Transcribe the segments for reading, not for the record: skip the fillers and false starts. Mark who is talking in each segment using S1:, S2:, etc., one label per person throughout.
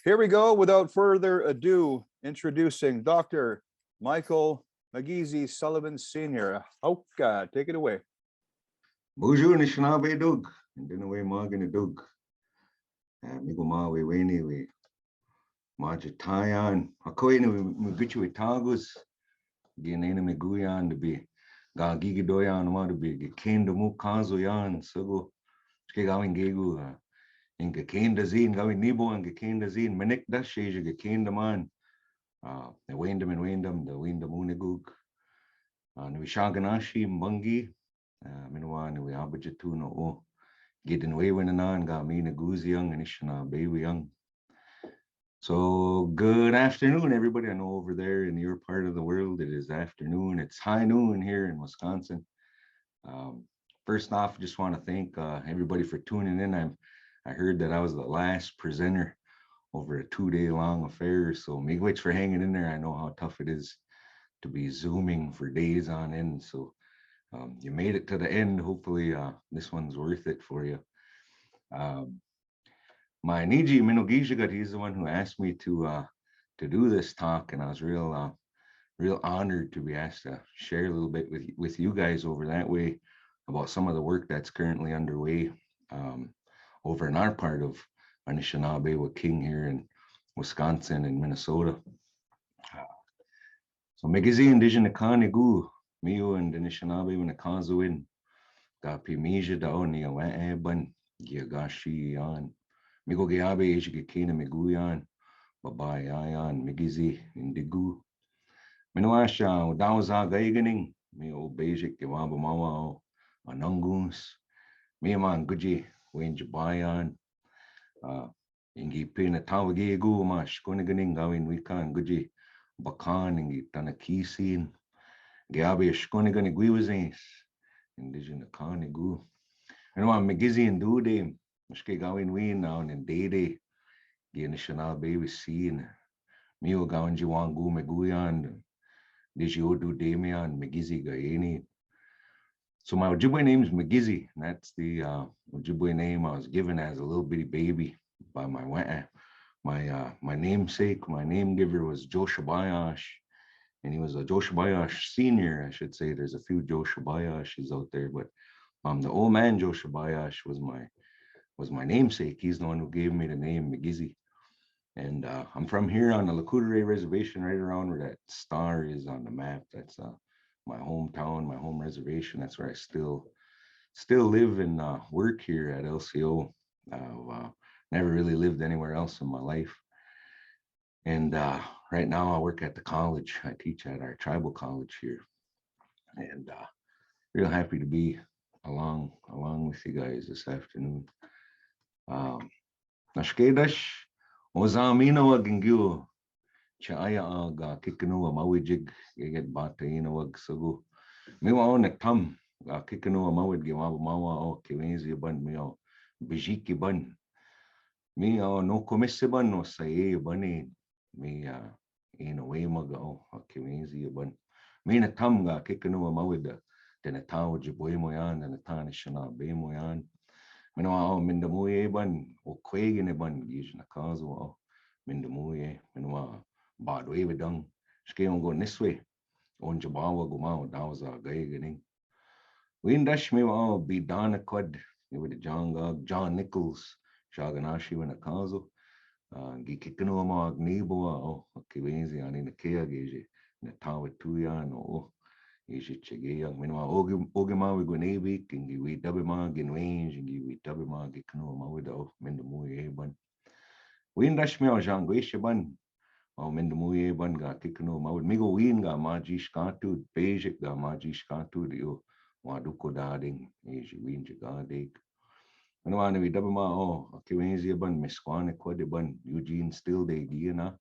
S1: Here we go. Without further ado, introducing Dr. Michael Migizi Sullivan Sr. Hauka, take it away.
S2: Bonjour, Anishinaabe dog. And then away Morgan dog. Migo ma we weni we. Maja Tayan. Hakoini we guchu we tagus. Ginena me guyan to be. Gaa-gigi doyan ma to be. Gekenda mu kazo yan. Sugo. Skegawin gegu. In gekenda zin. Gawin nibo and gekenda zin. Menek da sheja gekenda man. The windam and windam. The windam unigug. And we shaganashi mungi. Miinwaa we abajatu no o. Getting away when and got me Giizhik Anishinaabewowin. So good afternoon, everybody. I know over there in your part of the world it is afternoon. It's high noon here in Wisconsin. First off, I just want to thank everybody for tuning in. I heard that I was the last presenter over a 2-day long affair. So miigwech for hanging in there. I know how tough it is to be zooming for days on end. So you made it to the end. Hopefully this one's worth it for you. My Niji Giizhik, he's the one who asked me to do this talk, and I was real honored to be asked to share a little bit with you guys over that way about some of the work that's currently underway over in our part of Anishinaabe with King here in Wisconsin and Minnesota. So Migizi indigenous Kanigu. Mio and Anishinaabe when a Kazuin got Pimija da Mnoyaawin Gegaa on Migo Da-bi-azhegiiwemagak Mnoyaawin Babayayan Migizi Indigu Miinwaa Da-bi-azhegiiwemagak Mio Bkejwanong Anungus Miinwaa Guji Wenjabayan Ingi Pina Tawagegu Mash Koniganing Gawin Wikan Guji Bakan Ingi Tanakisin Gabi Shkonigan Guizhik indigenous Kanigu. And one Migizi and Dude, Gaa-wanising now and Dede, Anishinaabe was seen. Mio Gaa-wanising Meguyan, Digiodu Demian, Migizi Gaeni. So my Ojibwe name is Migizi, and that's the Ojibwe name I was given as a little bitty baby by my namesake. My name giver was Joshabayash. And he was a Joshabayash senior, I should say. There's a few Joshabayashes out there, but the old man Joshabayash was my namesake. He's the one who gave me the name Migizi. And I'm from here on the Oreilles Reservation, right around where that star is on the map. That's my hometown, my home reservation. That's where I still live and work here at LCO. Never really lived anywhere else in my life. And right now I work at the college. I teach at our tribal college here. And real happy to be along with you guys this afternoon. Nashkedash Ozamina Wagingyu Chaya Aga Kikanu Mawajig get Bataina Wag Sagu. Miwa on a tum Kikanu Mawad Giwamawa o Kiwenzi Bun Mio Bijiki Bun. Me no commissiban no say bunny. Me in a way mago Kiwenzi Bun. Me na Tamga Kikanu Mawida. Then a town Ojibwe moyan and a Anishinaabemowin. Miinwaa Nendmowin o Quagan bun Giizhik Kwe Nendmowin Miinwaa Badway Scale go this way. On Jabawa Gumao Da-bi-azhegiiwemagak. Windash me all be Donna Quad with John Nichols Shaganashi when a Kazo. Gikikano Neboa Kiwenzi on in the Keagage in the tower 2 yan or Giizhik Kwe. Miinwaa Ogemawi Gwenabik and we Da-bi-azhegiiwemagak range and we Da-bi-azhegiiwemagak Mawida Nendmowin. Windash me all Jean Guishaban. Nendmowin got Kikano Mawid Migo Win got Majishkatu, Bejik got Majishkatu, the Waduko Dading, Asia Win Jagadik. And one we Da-bi-azhegiiwemagak Kiwenzi Bun, Misquane Quadibun, Eugene still de Giana,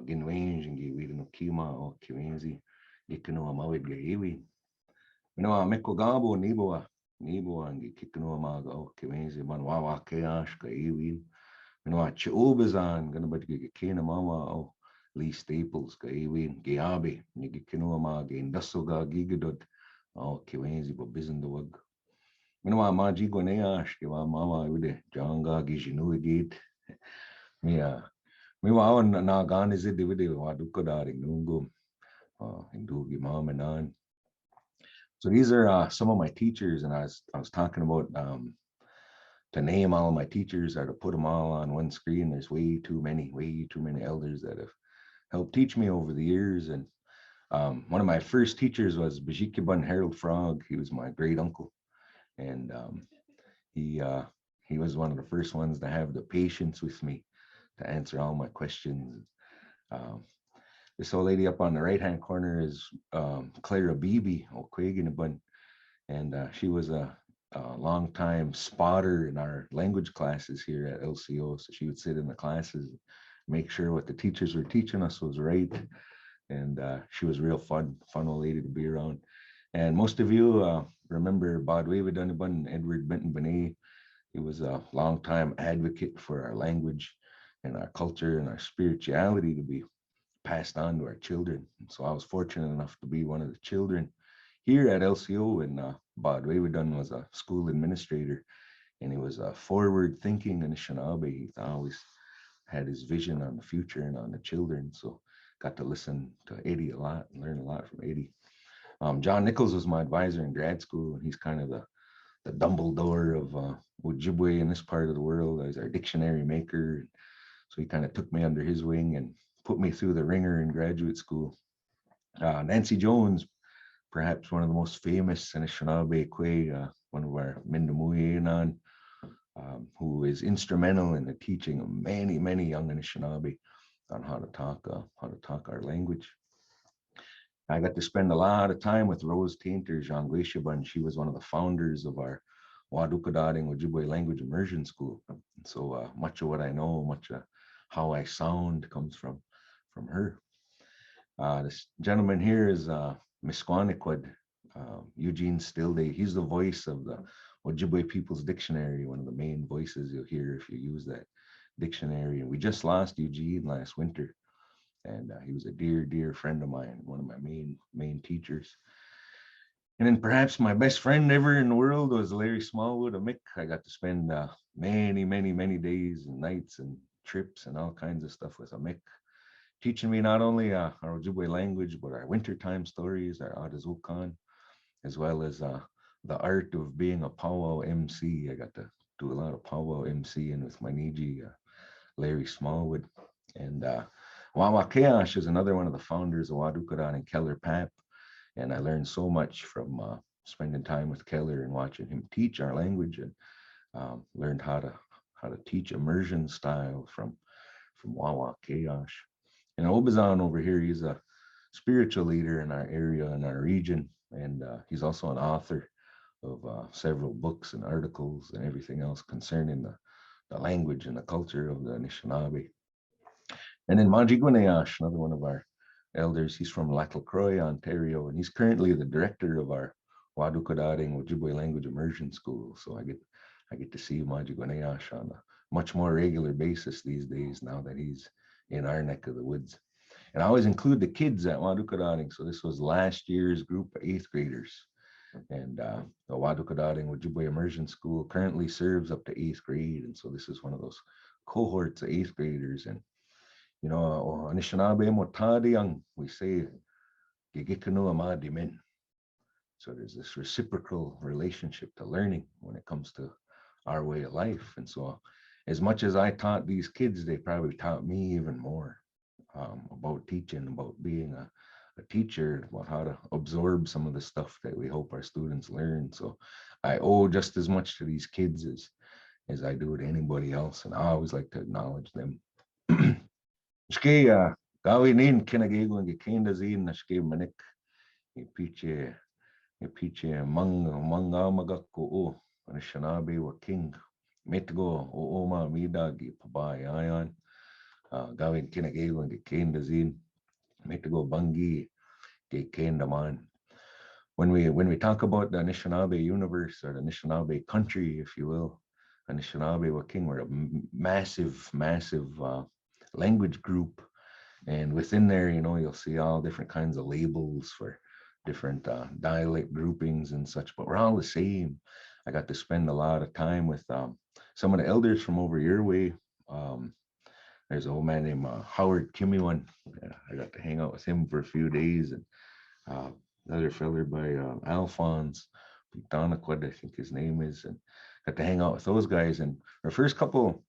S2: Gin range and we no Kima or Kiwenzi, Kikano Mawid Gaewin. Meko Gabo Neboa and Kikano Mawid Kiwenzi Bun, Wawa Keash Gaewin. Chibbewa gonna but Kena Mama Lee Staples Gaewin Geabe Nigikinoama Indusoga Gigadot Kiwenzi but Bizin the Wug. Maji Goneash Mama with the Janga Gijinuigate. Miinwaa na Gaa-wanising wadukadaring nungum hindugi mamanan. So these are some of my teachers, and I was talking about to name all of my teachers or to put them all on one screen. There's way too many elders that have helped teach me over the years. And one of my first teachers was Giizhik Kwe Harold Frog. He was my great uncle, and he was one of the first ones to have the patience with me to answer all my questions. Um, this old lady up on the right hand corner is Clara Beebe Okweginabun, and she was a long time spotter in our language classes here at LCO. So she would sit in the classes, make sure what the teachers were teaching us was right. And she was real fun old lady to be around. And most of you remember Bkejwanong Edward Benton Benet. He was a longtime advocate for our language and our culture and our spirituality to be passed on to our children. So I was fortunate enough to be one of the children here at LCO, and Bkejwanong was a school administrator, and he was a forward-thinking Anishinaabe. He always had his vision on the future and on the children. So got to listen to Eddie a lot and learn a lot from Eddie. John Nichols was my advisor in grad school, and he's kind of the Dumbledore of Ojibwe in this part of the world. As our dictionary maker. So he kind of took me under his wing and put me through the ringer in graduate school. Nancy Jones, perhaps one of the most famous Anishinaabewowin, one of our Nendmowin, who is instrumental in the teaching of many young Anishinaabe on how to talk our language. I got to spend a lot of time with Rose Tainter Zhangweshiban. She was one of the founders of our Wadukadaring Ojibwe Language Immersion School. So much of what I know, much of how I sound comes from her. This gentleman here is Misquaniquid, Eugene Stilday. He's the voice of the Ojibwe People's Dictionary, one of the main voices you'll hear if you use that dictionary. And we just lost Eugene last winter. And he was a dear friend of mine, one of my main teachers. And then perhaps my best friend ever in the world was Larry Smallwood, a Mick. I got to spend many days and nights and trips and all kinds of stuff with a Mick, teaching me not only our Ojibwe language, but our wintertime stories, our Adazukan, as well as the art of being a powwow MC. I got to do a lot of powwow MCing with my Niji, Larry Smallwood. And Wawakeash is another one of the founders of Wadukadan and Keller Pap. And I learned so much from spending time with Keller and watching him teach our language, and learned how to teach immersion style from Wawakeash. And Obazan over here, he's a spiritual leader in our area, in our region. And he's also an author of several books and articles and everything else concerning the language and the culture of the Anishinaabe. And then Majigwaneash, another one of our elders, he's from Laclacroix, Ontario, and he's currently the director of our Wadukadaring Ojibwe Language Immersion School. So I get to see Majigwaneash on a much more regular basis these days now that he's in our neck of the woods. And I always include the kids at Wadukadaring. So this was last year's group of 8th graders. And the Wadukadaring Ojibwe Immersion School currently serves up to 8th grade. And so this is one of those cohorts of 8th graders. And you know, Anishinaabe motadiang, we say, Giizhik. So there's this reciprocal relationship to learning when it comes to our way of life. And so as much as I taught these kids, they probably taught me even more about teaching, about being a teacher, about how to absorb some of the stuff that we hope our students learn. So I owe just as much to these kids as I do to anybody else. And I always like to acknowledge them. Shke Gaa-wanising kinagigwang gikindazin na shke manik ipiche Mnoyaawin ko Anishinaabewowin wa king metgo ooma midagi pabayayan gawin kinagigwang gikindazin metgo bangi gikindaman. When we talk about the Anishinaabe universe, or the Anishinaabe country, if you will, Anishinaabe wa king, we're a massive language group. And within there, you know, you'll see all different kinds of labels for different dialect groupings and such, but we're all the same. I got to spend a lot of time with some of the elders from over your way. There's an old man named Howard Kimiwan. I got to hang out with him for a few days, and another feller by Alphonse Donaquid, I think his name is, and got to hang out with those guys. And our first couple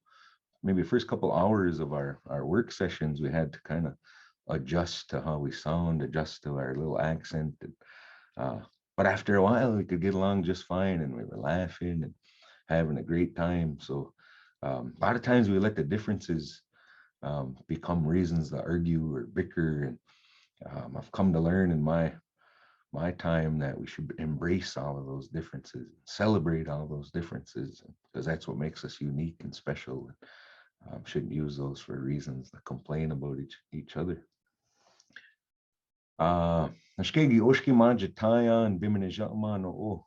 S2: hours of our work sessions, we had to kind of adjust to how we sound, adjust to our little accent. And, but after a while, we could get along just fine, and we were laughing and having a great time. So a lot of times we let the differences become reasons to argue or bicker. And I've come to learn in my time that we should embrace all of those differences, celebrate all those differences, because that's what makes us unique and special. Shouldn't use those for reasons to complain about each other. Nashkegi oshki manja tayan bimene jatman o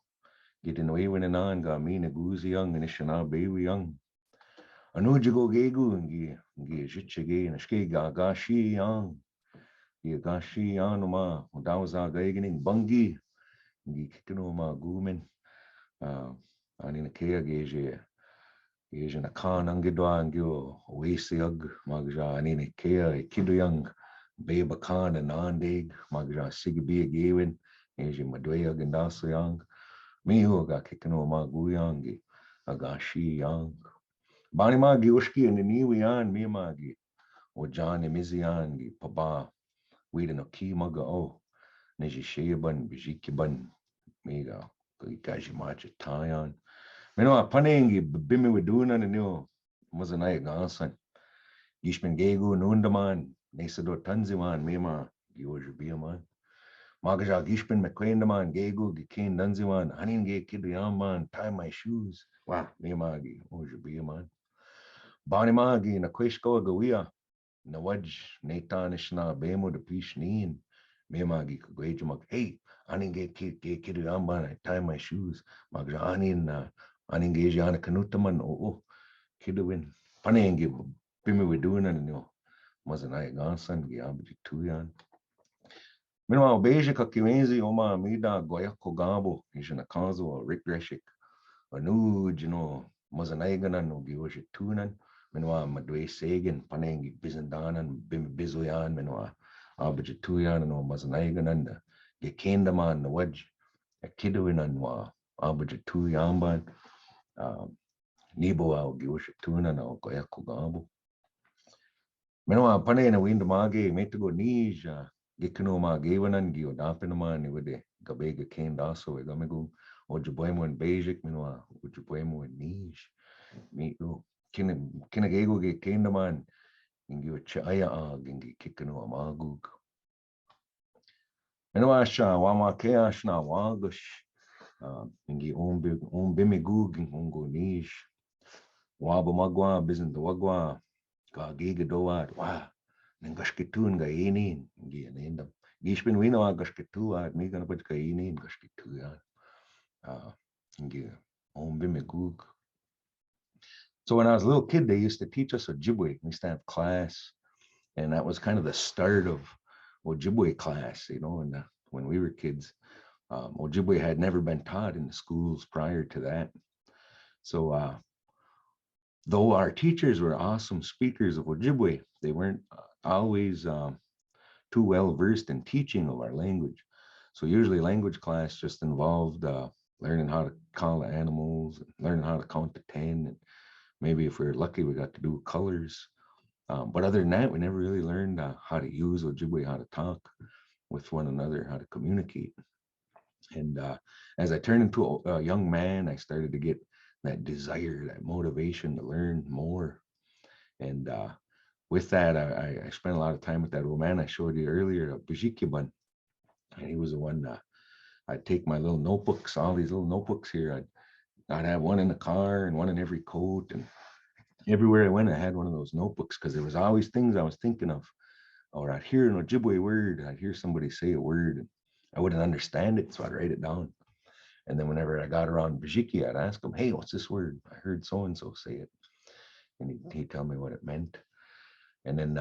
S2: Giizhik Kwe ga Migizi Anishinaabewin. Anujigo gegu ngi Giizhik Nashke gagashi yang gashi anuma Dawaza gaigening bungi ngi kikinoma gumen anina kea geje na kan angidwa ngio wesiag magja anina kea kiduyang beba kan and andeg magja sigabi gewin geje madwea gandaso yang miho ga kikinoma guyangi agashi yang Bani magi ushki and niwi an mi magi o John Miziangi paba we no ki maga o neji sheban bijikiban mega gaji macha tayan meno panengi bimi weduna and no mazanai gansan gishman gegu nundaman nesado tanziman mema giojbiaman magaja gishman mcquendaman gegu gikin danziman aninge kiduyaman tie my shoes wow memagi ojbiaman Bani magi na kweshko gawia na waj netan Anishinaabemo de pishnin me magi kagwejumak hey aninge kidu yamban I tie my shoes magra aninge jana kanutaman o kiduwin panengi bimi we doing and no mazanai gansan giabdi tuyan Miinwaa beje kakiwenzi oma mida goyako gabo jana kanzo Rick Greshik anu mazanai ganan no giwoje tunan Miinwaa madwe segen panengi bizendanan bimi bizoyan Miinwaa abajituyan no mazanaiganan gekendaman na waj akiduinan wa abajituyamban nibo au giwashitunan au koyakugabu Miinwaa panena windamage metugo nija gikinoma gewanan giodapinaman ni wede gabega kendaso egamigu Ojibwe basic Miinwaa Ojibwe nij mitu kina gego ge kendaman ingi chaya ingi kikino amagug Miinwaa sha wama kea shna wagash ingi ombimigug ungo nish waba magwa bizin the wagwa ga giga doad wa ningashkitun ga inin ingi anendam gishbin wino gashkituad mi gonna put ga inin gashkituad ingi ombimigug So when I was a little kid, they used to teach us Ojibwe. We used to have class, and that was kind of the start of Ojibwe class, and when we were kids, Ojibwe had never been taught in the schools prior to that. So though our teachers were awesome speakers of Ojibwe, they weren't always too well versed in teaching of our language. So usually language class just involved learning how to call the animals, learning how to count to 10, and maybe if we were lucky, we got to do colors. But other than that, we never really learned how to use Ojibwe, how to talk with one another, how to communicate. And as I turned into a young man, I started to get that desire, that motivation to learn more. And with that, I spent a lot of time with that old man I showed you earlier, Giizhik Kwe. And he was the one, I'd take my little notebooks, all these little notebooks here. I'd have one in the car and one in every coat, and everywhere I went, I had one of those notebooks because there was always things I was thinking of, or I'd hear an Ojibwe word, I'd hear somebody say a word, and I wouldn't understand it, so I'd write it down. And then whenever I got around Bkejwanong, I'd ask him, "Hey, what's this word? I heard so and so say it," and he'd tell me what it meant. And then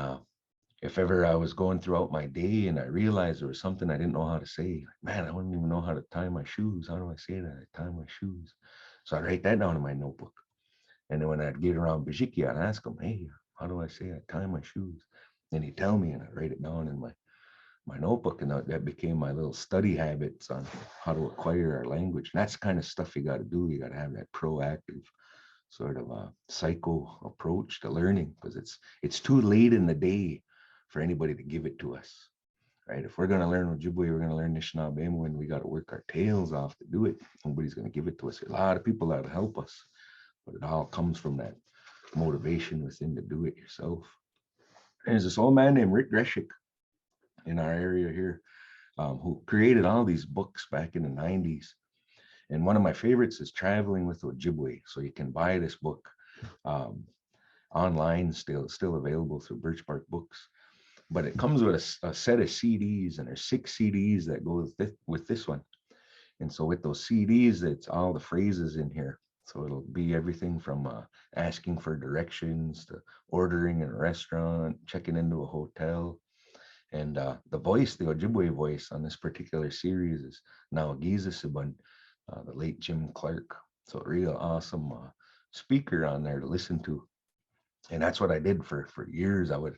S2: if ever I was going throughout my day and I realized there was something I didn't know how to say, like, man, I wouldn't even know how to tie my shoes. How do I say that? I tie my shoes. So I'd write that down in my notebook. And then when I'd get around Bkejwanong, I'd ask him, "Hey, How do I say I tie my shoes? And he'd tell me, and I write it down in my notebook, and that became my little study habits on how to acquire our language. And that's the kind of stuff you got to do. You got to have that proactive sort of a psycho approach to learning, because it's too late in the day for anybody to give it to us, right? If we're going to learn Ojibwe, we're going to learn Anishinaabemowin, we got to work our tails off to do it. Nobody's going to give it to us. A lot of people that help us, but it all comes from that motivation within to do it yourself. And there's this old man named Rick Greshik in our area here, who created all these books back in the 90s. And one of my favorites is Traveling with Ojibwe. So you can buy this book online, still available through Birch Bark Books. But it comes with a set of CDs, and there's 6 CDs that go with this one. And so with those CDs, it's all the phrases in here. So it'll be everything from asking for directions to ordering in a restaurant, checking into a hotel. And the voice, the Ojibwe voice on this particular series is now Giizhik Kwe, the late Jim Clark. So a real awesome speaker on there to listen to. And that's what I did for years. I would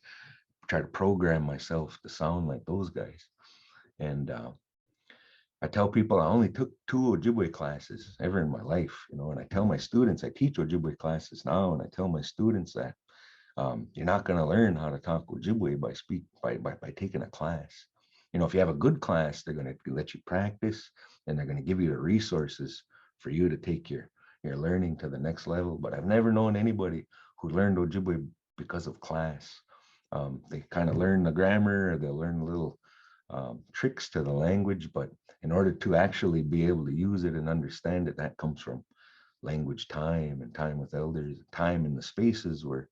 S2: try to program myself to sound like those guys. And I tell people I only took 2 Ojibwe classes ever in my life, and I tell my students, I teach Ojibwe classes now, and I tell my students that you're not going to learn how to talk Ojibwe by taking a class. If you have a good class, they're going to let you practice, and they're going to give you the resources for you to take your learning to the next level. But I've never known anybody who learned Ojibwe because of class. They kind of learn the grammar, or they'll learn little tricks to the language, but in order to actually be able to use it and understand it, that comes from language time and time with elders, time in the spaces where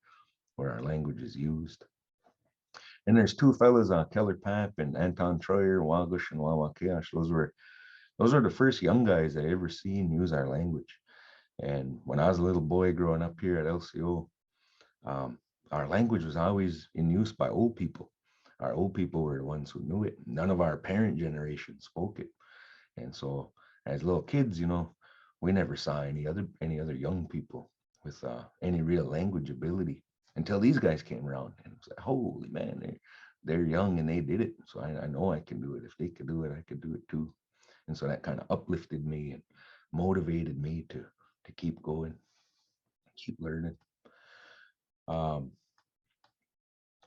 S2: our language is used. And there's 2 fellas, Keller Papp and Anton Troyer, Wagush and Wawakeash. Those are the first young guys I ever seen use our language. And when I was a little boy growing up here at LCO, our language was always in use by old people. Our old people were the ones who knew it. None of our parent generation spoke it. And so as little kids, we never saw any other young people with any real language ability until these guys came around. And it was like, holy man, they're young and they did it. So I know I can do it. If they could do it, I could do it too. And so that kind of uplifted me and motivated me to keep going, keep learning.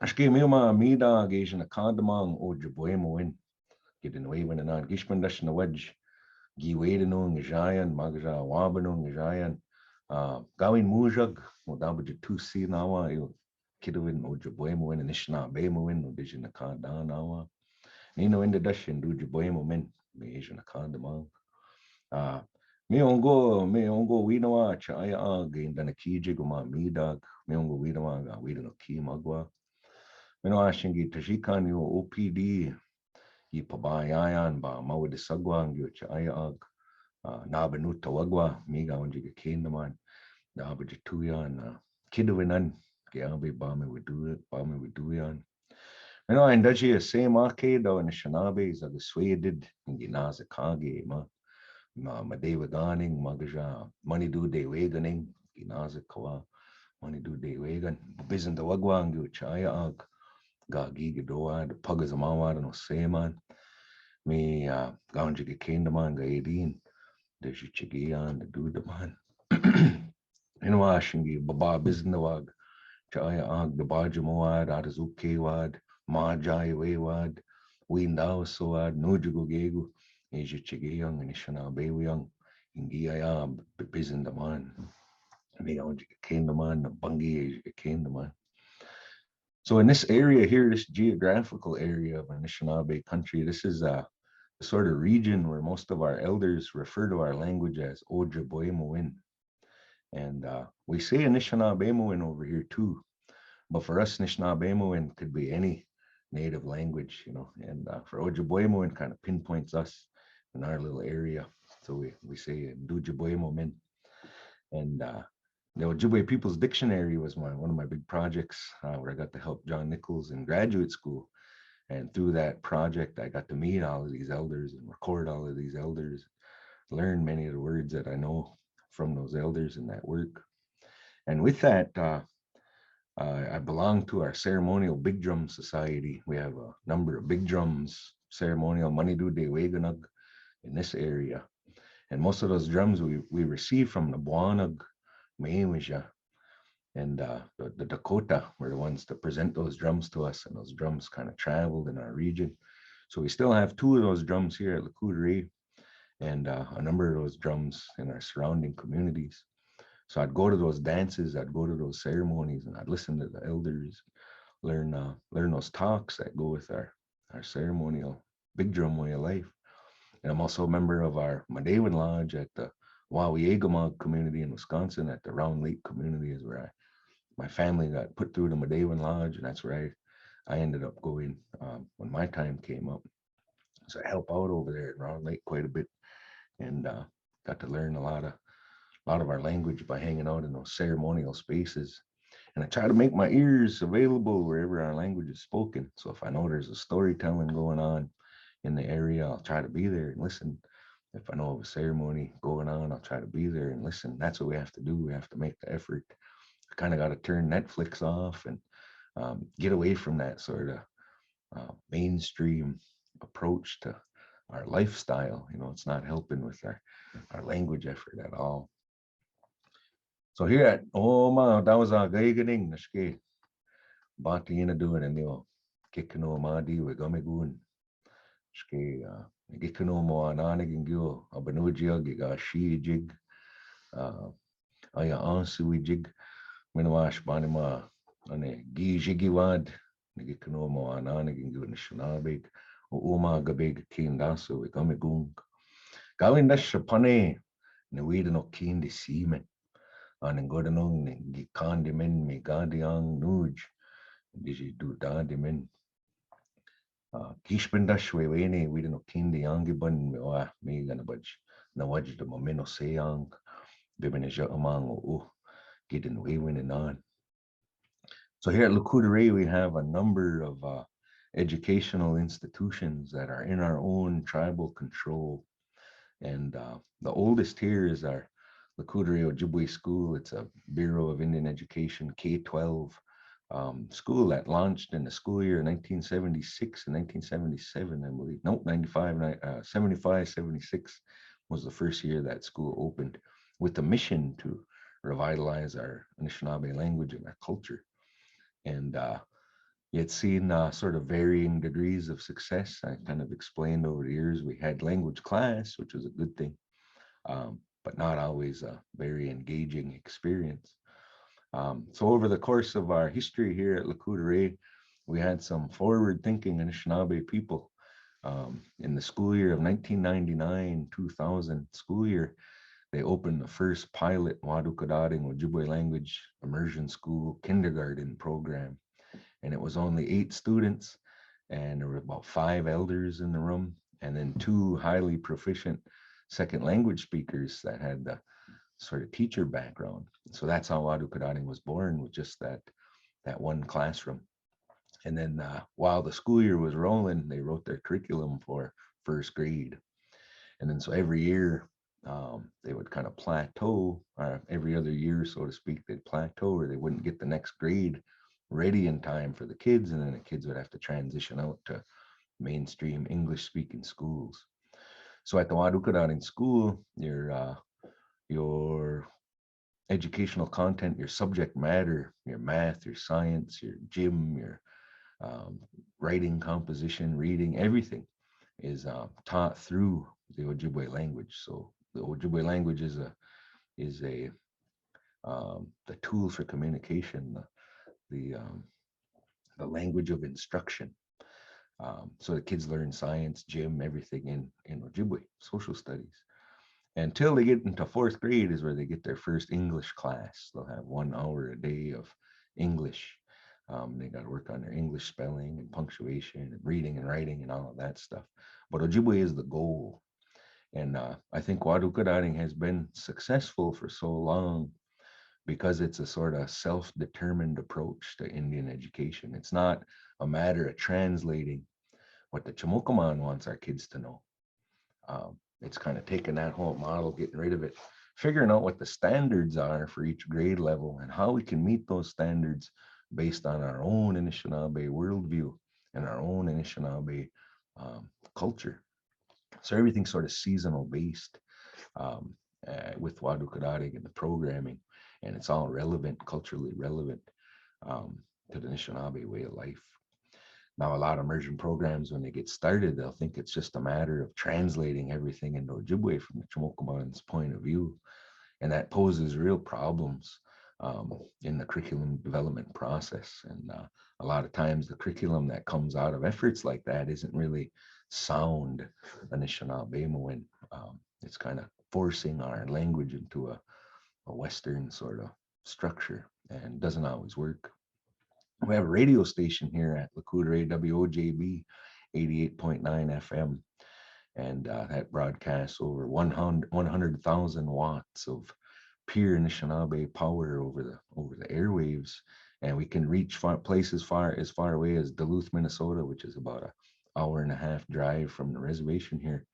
S2: Ashke Miinwaa Mida Giizhik Ojibwe Gidenwewin and Gishmandash na Wedge Giiwedanong Giant Magaja Wabanong Giant Gawin Mujag Modabaja 2C Nawa Kidwin Ojibwe and Anishinaabemowin Odijan Akada Nawa Nino in the Dashin do Ojibwe Asian Akadamang Miongo Winawa Chaya gained an Giizhik Kwe Miongo Winawa Widano Ki Magwa Minoashingi Tajikan OPD Yi pabayayan ba mawid sagwang yu chayag nabanut tawagwa miga onjiga kindaman nabajituyan kiduinan kiabi bami widuyan. And daji a same arcade or Anishinaabe is a dissuaded in Ginaza Kage ma Deweganing Magaja money do de weganing Ginaza Kawa money do de wegan bizin the wagwang yu chayag Gagi Gadoa the Pugas Amawa no Seman. Me Giizhik Kwe ga 18 the Chichigian the Dudaman in Washington Baba Biznawag Chaya Ag the Bajamawad Atazukewad Majai Waywad Windaw Soad Nujugo Gegu Giizhik Anishinaabewin Ingiaya Bizindaman Giizhik Kwe the Bungi Kwe. So in this area here, this geographical area of Anishinaabe country, this is the sort of region where most of our elders refer to our language as Ojibwe. And we say Anishinaabemowin over here too, but for us, Anishinaabemowin could be any native language, and for Ojibwe kind of pinpoints us in our little area. So we say Ojibwe. And the Ojibwe People's Dictionary was one of my big projects where I got to help John Nichols in graduate school. And through that project, I got to meet all of these elders and record all of these elders, learn many of the words that I know from those elders in that work. And with that, I belong to our ceremonial big drum society. We have a number of big drums, ceremonial Da-bi-azhegiiwemagak in this area. And most of those drums we receive from the Bkejwanong, Miinwaa, and the Dakota were the ones to present those drums to us, and those drums kind of traveled in our region. So we still have 2 of those drums here at Oreilles, and a number of those drums in our surrounding communities. So I'd go to those dances, I'd go to those ceremonies, and I'd listen to the elders, learn those talks that go with our ceremonial big drum way of life. And I'm also a member of our Mnoyaawin Lodge at the Da-bi-azhegiiwemagak community in Wisconsin. At the Round Lake community is where my family got put through the Mnoyaawin Lodge, and that's where I ended up going when my time came up. So I help out over there at Round Lake quite a bit, and got to learn a lot of our language by hanging out in those ceremonial spaces. And I try to make my ears available wherever our language is spoken. So if I know there's a storytelling going on in the area, I'll try to be there and listen. If I know of a ceremony going on, I'll try to be there and listen. That's what we have to do. We have to make the effort. I kind of got to turn Netflix off and get away from that sort of mainstream approach to our lifestyle. It's not helping with our language effort at all. So here at Da-bi-azhegiiwemagak, nashke bati ina doing and kikano madi we gomegun shke gikano mo ananigin gyo abanujia Gegaa Giizhik aya ansu jig Miinwaa banima ane Giizhik Kwe gikano mo ananigin gyo Anishinaabeg gabeg kindasu we gomegun gawin dash pane ne weed no kin de seaman an Gordonong gi kandimen me gadiang nuj digi du dandimen kishpendash we no kindi yangiban me gana baj na waj the momeno sayang bibeneja among gidin wewin and on. So here at Oreilles we have a number of educational institutions that are in our own tribal control, and the oldest here is our Oreilles Ojibwe School. It's a Bureau of Indian Education K-12 school that launched in the school year 1976 and 1977, I believe. Nope, 75, 76 was the first year that school opened, with the mission to revitalize our Anishinaabe language and our culture. And it's seen sort of varying degrees of success. I kind of explained over the years, we had language class, which was a good thing, but not always a very engaging experience. So over the course of our history here at Oreilles, we had some forward-thinking Anishinaabe people. In the school year of 1999-2000 school year, they opened the first pilot Wadukadaring Ojibwe language immersion school kindergarten program. And it was only 8 students, and there were about 5 elders in the room, and then 2 highly proficient second language speakers that had the sort of teacher background. So that's how Wadukadaring was born, with just that one classroom. And then while the school year was rolling, they wrote their curriculum for first grade. And then so every year they would kind of plateau, every other year, so to speak, they'd plateau, or they wouldn't get the next grade ready in time for the kids, and then the kids would have to transition out to mainstream English speaking schools. So at the Wadukadaring school, your educational content, your subject matter, your math, your science, your gym, your writing, composition, reading, everything is taught through the Ojibwe language. So the Ojibwe language is the tool for communication, the language of instruction. So the kids learn science, gym, everything in Ojibwe, social studies. Until they get into 4th grade is where they get their first English class. They'll have 1 hour a day of English. They got to work on their English spelling and punctuation and reading and writing and all of that stuff. But Ojibwe is the goal. And I think Wadukadaring has been successful for so long because it's a sort of self-determined approach to Indian education. It's not a matter of translating what the Chamukaman wants our kids to know. It's kind of taking that whole model, getting rid of it, figuring out what the standards are for each grade level and how we can meet those standards based on our own Anishinaabe worldview and our own Anishinaabe culture. So everything's sort of seasonal based with Wadukadaring and the programming, and it's all relevant, culturally relevant to the Anishinaabe way of life. Now, a lot of immersion programs, when they get started, they'll think it's just a matter of translating everything into Ojibwe from the Chamokaban's point of view. And that poses real problems in the curriculum development process. And a lot of times the curriculum that comes out of efforts like that isn't really sound Anishinaabemowin. It's kind of forcing our language into a Western sort of structure, and doesn't always work. We have a radio station here at Lakota WOJB 88.9 FM, and that broadcasts over 100,000 watts of pure Anishinaabe power over the airwaves, and we can reach places as far away as Duluth, Minnesota, which is about an hour and a half drive from the reservation here,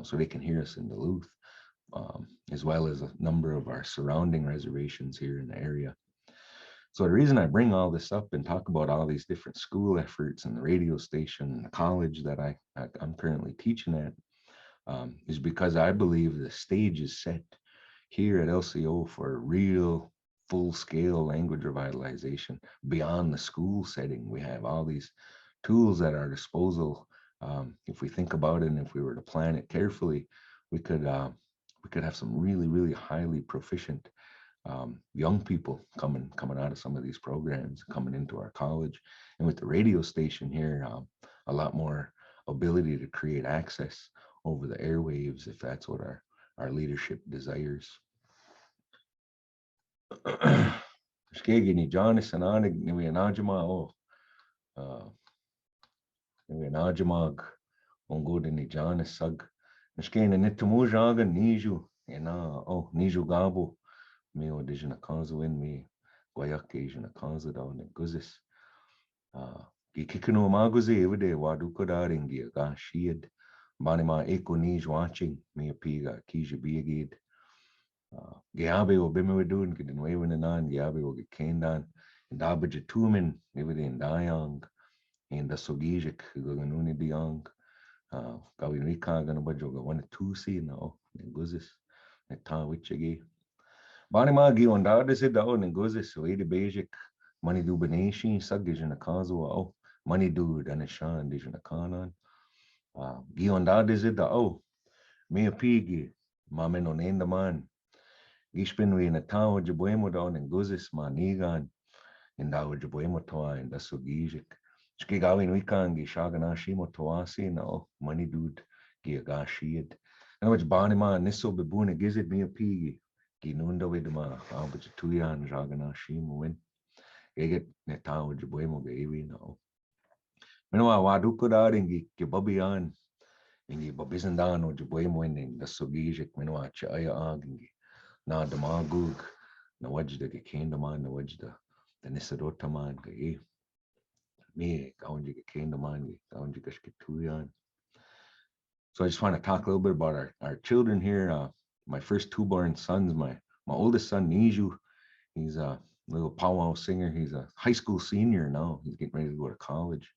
S2: so they can hear us in Duluth, as well as a number of our surrounding reservations here in the area. So the reason I bring all this up and talk about all these different school efforts and the radio station and the college that I'm currently teaching at is because I believe the stage is set here at LCO for real full-scale language revitalization beyond the school setting. We have all these tools at our disposal. If we think about it, and if we were to plan it carefully, we could have some really, really highly proficient young people coming out of some of these programs, coming into our college. And with the radio station here, a lot more ability to create access over the airwaves, if that's what our leadership desires. Skegi ni Jonas and Anig ni Najama oh ni Najamag on good ni Jonas sug. Skene nitumujaga niju and niju gabo. Me audition a Giizhik me Guayak Asian a Kanza down in Guzis. Gikikano Maguzi every day Wadukadaring Gegaa Shied. Banima Eko Nij watching me a piga Giizhik Gegaa-wanising get in way when an Gegaa will get Kendan and Da-bi-azhegiiwemagak every day in Dayang and the Giizhik Ganuni Diang. Gaa-wanising gonna bajoga 1 2 see now in Guzis. Neta Wichigi. Banima Giondad is it down and Guzis so Bkejwanong money do Beneshi Sagijan a Kazo money do Anishan Dijan a Kanan. Giondad is it me a pigi Mamen on Nendmowin. Gishpin we in a town Ojibwe down and Guzis Manigan in the Ojibwe toa and the Giizhik. Gaa-wanising Gishaganashimo Toasi no money dude Gegaa Shied. And which Banima Nisso Bebuna Gizit me a pigi. Ginunda with ma Albert-Tuyan Jaganashimowin. Get Neta Ojibwe Gawi no. Miinwaa Wadukadaring Gibabian and Gibabizandan Ojibwe in the Giizhik Miinwaa Chayaag na the Magug, na wajda Gekendaman, na wajda the Nisadotaman Gai. Me Gaunji Gekendaman, Gaunji Gashkituyan. So I just want to talk a little bit about our children here. My first 2 born sons, my oldest son Niju, he's a little powwow singer. He's a high school senior now. He's getting ready to go to college.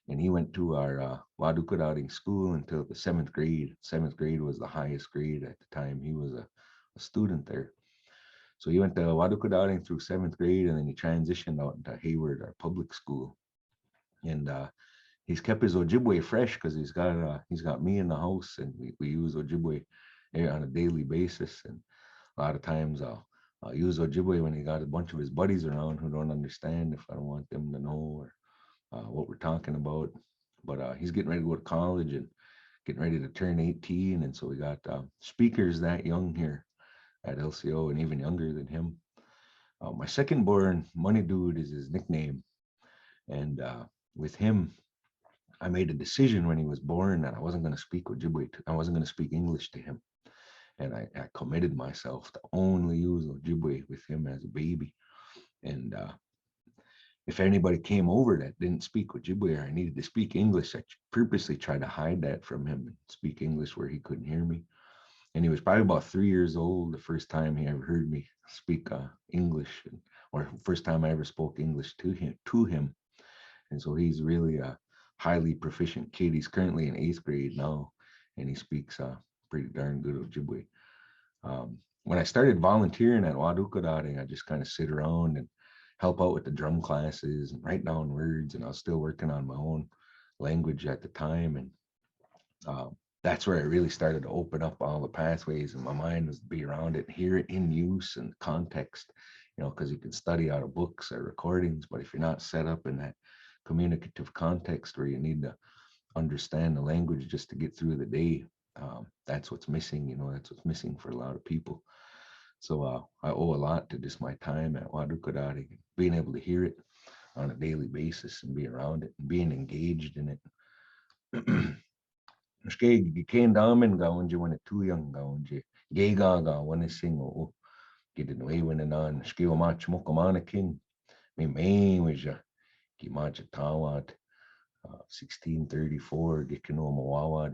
S2: And he went to our Wadukadaring school until the 7th grade. 7th grade was the highest grade at the time. He was a student there. So he went to Wadukadaring through 7th grade, and then he transitioned out into Hayward, our public school. And he's kept his Ojibwe fresh because he's got me in the house, and we use Ojibwe on a daily basis. And a lot of times I'll use Ojibwe when he got a bunch of his buddies around who don't understand, if I don't want them to know or what we're talking about. But he's getting ready to go to college and getting ready to turn 18. And so we got speakers that young here at LCO and even younger than him. My second born, Money Dude, is his nickname. And with him, I made a decision when he was born that I wasn't going to speak Ojibwe. I wasn't going to speak English to him. And I committed myself to only use Ojibwe with him as a baby. And if anybody came over that didn't speak Ojibwe or I needed to speak English, I purposely tried to hide that from him and speak English where he couldn't hear me. And he was probably about 3 years old the first time he ever heard me speak English. And or first time I ever spoke English to him. And so he's really a highly proficient kid. He's currently in 8th grade now, and he speaks pretty darn good Ojibwe. When I started volunteering at Wadukadari, I just kind of sit around and help out with the drum classes and write down words. And I was still working on my own language at the time. And that's where I really started to open up all the pathways, and my mind was to be around it, hear it in use and context, because you can study out of books or recordings, but if you're not set up in that communicative context where you need to understand the language just to get through the day, that's what's missing. That's what's missing for a lot of people. So I owe a lot to just my time at Wadukadari, being able to hear it on a daily basis and be around it and being engaged in it. Gikendamen gaunje when it too young gaunje. Gegaa Gaa-wanising o Giizhik Kwe on skill match mokamana king. Miinwaa Gimaja Tawad 1634 Gikinoomawawad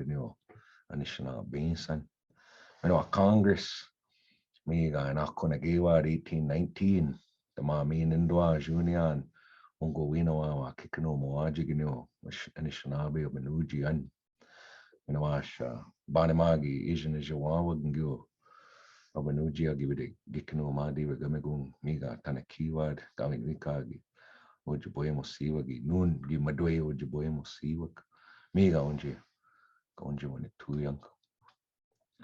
S2: Anishinaabemowin. Congress Naakmoigeng 1819 the Miinwaa Junior Miinwaa Kikinoomawajigino Anishinaabemowin. Banimagi Giizhik Kwe givide gikino madi gamegung miga tanakiwad gawin wikagi Ojibwe mosiwagi nun gimadwe Ojibwe mosiwak miga onje when it too young.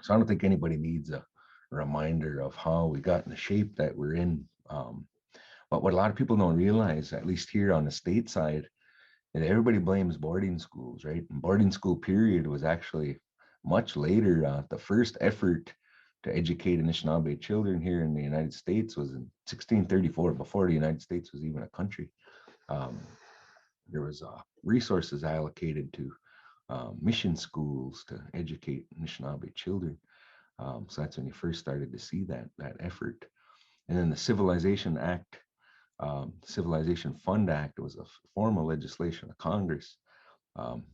S2: So I don't think anybody needs a reminder of how we got in the shape that we're in. But what a lot of people don't realize, at least here on the state side, and everybody blames boarding schools, right? And boarding school period was actually much later. The first effort to educate Anishinaabe children here in the United States was in 1634, before the United States was even a country. There was resources allocated to mission schools to educate Anishinaabe children. So that's when you first started to see that effort. And then the Civilization Act, Civilization Fund Act was a formal legislation of Congress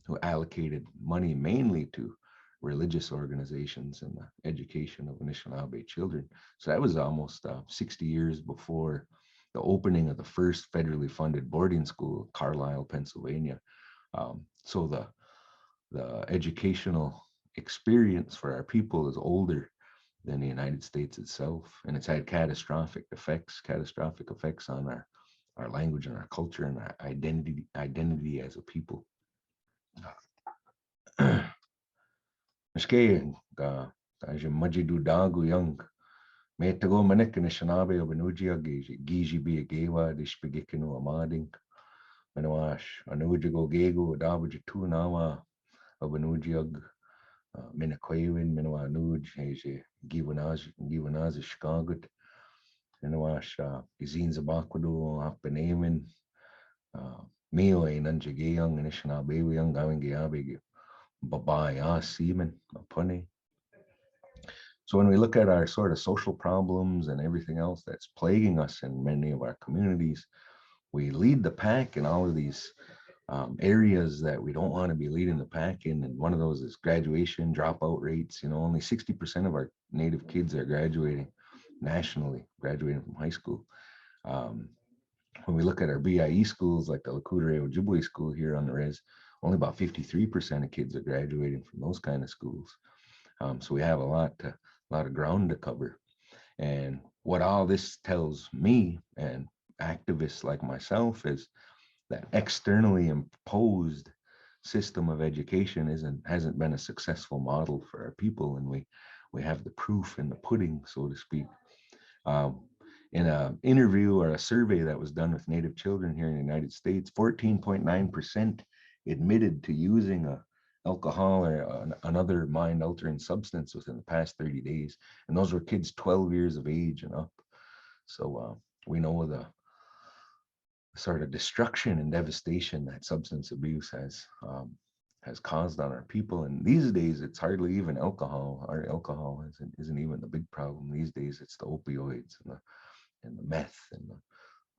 S2: who allocated money mainly to religious organizations and the education of Anishinaabe children. So that was almost 60 years before the opening of the first federally funded boarding school, Carlisle, Pennsylvania. So the educational experience for our people is older than the United States itself, and it's had catastrophic effects on our language and our culture and our identity as a people. Miske taje majidu dagu young metago manek Anishinaabe Giizhik Kwe gewa dishpigikinu amading menawash anujigo gego dabuj tu nawa obanujiag Menakwewin Miinwaa nuj heje Giwanaz Shkagut menawash Gizinza bakwadu Akbenemin Mio Nanjageyang Anishinaabewin gawin Geabe Babaya Seaman Pune. So when we look at our sort of social problems and everything else that's plaguing us in many of our communities, we lead the pack in all of these areas that we don't want to be leading the pack in. And one of those is graduation dropout rates. Only 60% of our Native kids are graduating nationally, graduating from high school. When we look at our BIE schools, like the Lakudere Ojibwe school here on the res, only about 53% of kids are graduating from those kind of schools. So we have a lot of ground to cover. And what all this tells me and activists like myself is that externally imposed system of education hasn't been a successful model for our people, and we have the proof in the pudding, so to speak. In an interview or a survey that was done with Native children here in the United States, 14.9% admitted to using alcohol or another mind-altering substance within the past 30 days, and those were kids 12 years of age and up. So we know the sort of destruction and devastation that substance abuse has caused on our people. And these days, it's hardly even alcohol. Our alcohol isn't even the big problem these days. It's the opioids and the meth and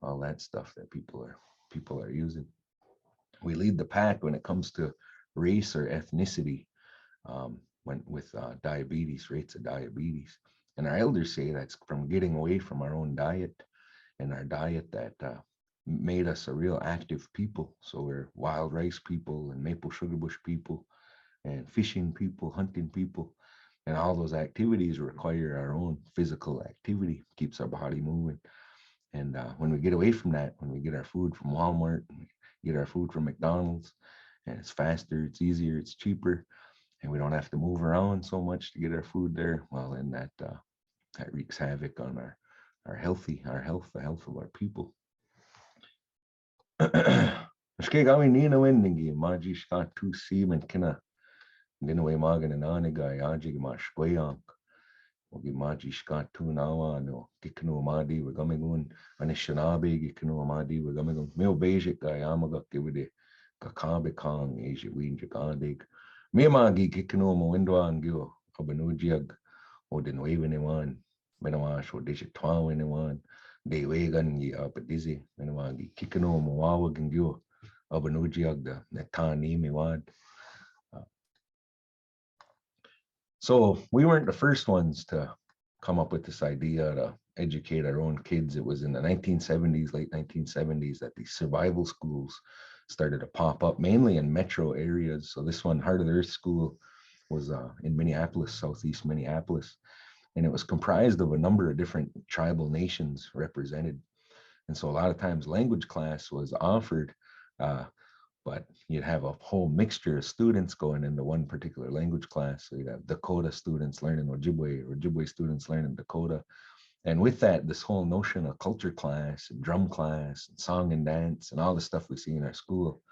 S2: all that stuff that people are using. We lead the pack when it comes to race or ethnicity, with diabetes, rates of diabetes. And our elders say that's from getting away from our own diet and our diet that made us a real active people. So we're wild rice people and maple sugar bush people and fishing people, hunting people. And all those activities require our own physical activity, keeps our body moving. And when we get away from that, when we get our food from Walmart, and we get our food from McDonald's, and it's faster, it's easier, it's cheaper, and we don't have to move around so much to get our food there, well, then that wreaks havoc on our health, the health of our people. Miinwaa ningi Giizhik Kwe semen kina Nendmowin and Gaa-wanising Ogi Giizhik Kwe nawa no Giizhik Kwe we're Anishinaabeg Giizhik Kwe we're Bkejwanong givide Gaa-wanising Gegaa Miinwaa Giizhik Kwe Miinwaa Abanujiag Nendmowin Miinwaa Digital Da-bi-azhegiiwemagak Migizi Miinwaa Mnoyaawin Abanujiag the Miinwaa. So we weren't the first ones to come up with this idea to educate our own kids. It was in the 1970s, late 1970s, that these survival schools started to pop up, mainly in metro areas. So this one, Heart of the Earth School, was in Minneapolis, southeast Minneapolis, and it was comprised of a number of different tribal nations represented. And so a lot of times language class was offered, but you'd have a whole mixture of students going into one particular language class. So you'd have Dakota students learning Ojibwe, Ojibwe students learning Dakota. And with that, this whole notion of culture class and drum class and song and dance and all the stuff we see in our school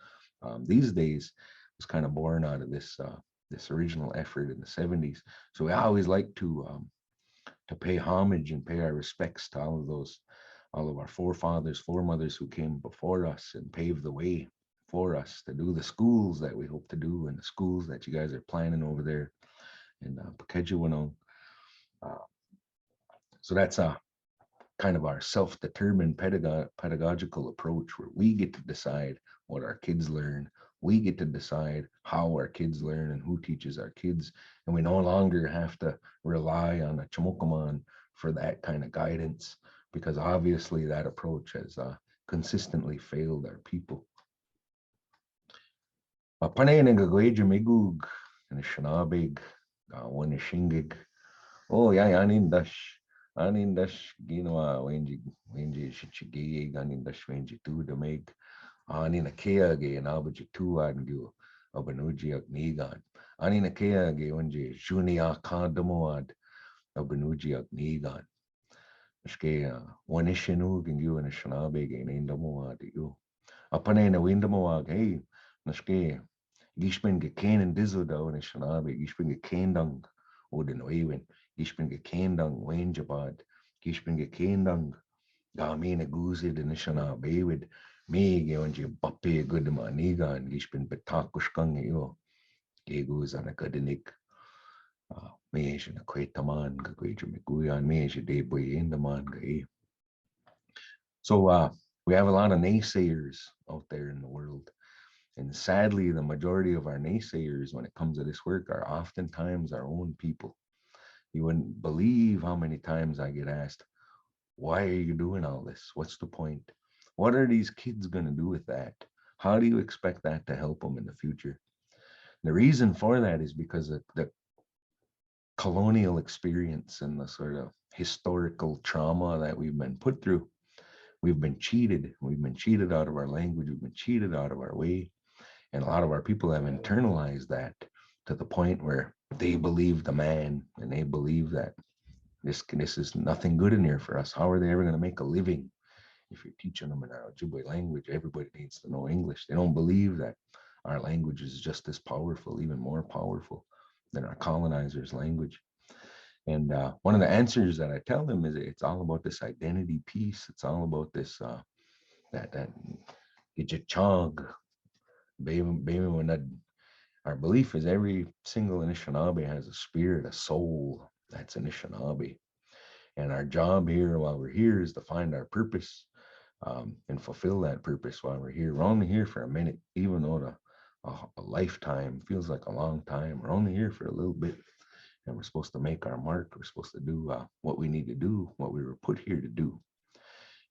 S2: these days was kind of born out of this original effort in the 70s. So we always like to pay homage and pay our respects to all of our forefathers, foremothers who came before us and paved the way for us to do the schools that we hope to do and the schools that you guys are planning over there in Bkejwanong. So that's kind of our self-determined pedagogical approach, where we get to decide what our kids learn. We get to decide how our kids learn and who teaches our kids. And we no longer have to rely on a chamokaman for that kind of guidance, because obviously that approach has consistently failed our people. Panay-Nagagwedjamigug, Anishinaabeg, Gaa-wanising. Oh, yeah, anindash ginawa wenji shichigig anindash wenji tu dameg aninakea ge anabaji tu adgu abanuji agnigan aninakea ge wenji junia kandamoad abanuji agnigan Ske wanishinu gingu Anishinaabe ge Nendmowin you apane na windamowag hey naske gishpen ge kenen dizoda Anishinaabe gishpen ge kendang Mnoyaawin Giizhik Kwe Wenjabad Giizhik Kwe Gamina Guzid Anishinaabewin me Geonji Bappe Goodmaniga and Giizhik Betakushkang yo Geguz and a Gadinik Meja Quetaman Gagwedjamiguyan Meja Deboy in the man. So we have a lot of naysayers out there in the world. And sadly, the majority of our naysayers when it comes to this work are oftentimes our own people. You wouldn't believe how many times I get asked, why are you doing all this? What's the point? What are these kids going to do with that? How do you expect that to help them in the future? The reason for that is because of the colonial experience and the sort of historical trauma that we've been put through. We've been cheated. We've been cheated out of our language. We've been cheated out of our way. And a lot of our people have internalized that to the point where they believe the man and they believe that this is nothing good in here for us. How are they ever going to make a living if you're teaching them in our Ojibwe language? Everybody needs to know English. They don't believe that our language is just as powerful, even more powerful than our colonizers' language. And one of the answers that I tell them is it's all about this identity piece. It's all about this that Giizhik Kwe. Our belief is every single Anishinaabe has a spirit, a soul that's Anishinaabe. And our job here while we're here is to find our purpose and fulfill that purpose while we're here. We're only here for a minute, even though a lifetime feels like a long time. We're only here for a little bit, and we're supposed to make our mark. We're supposed to do what we need to do, what we were put here to do.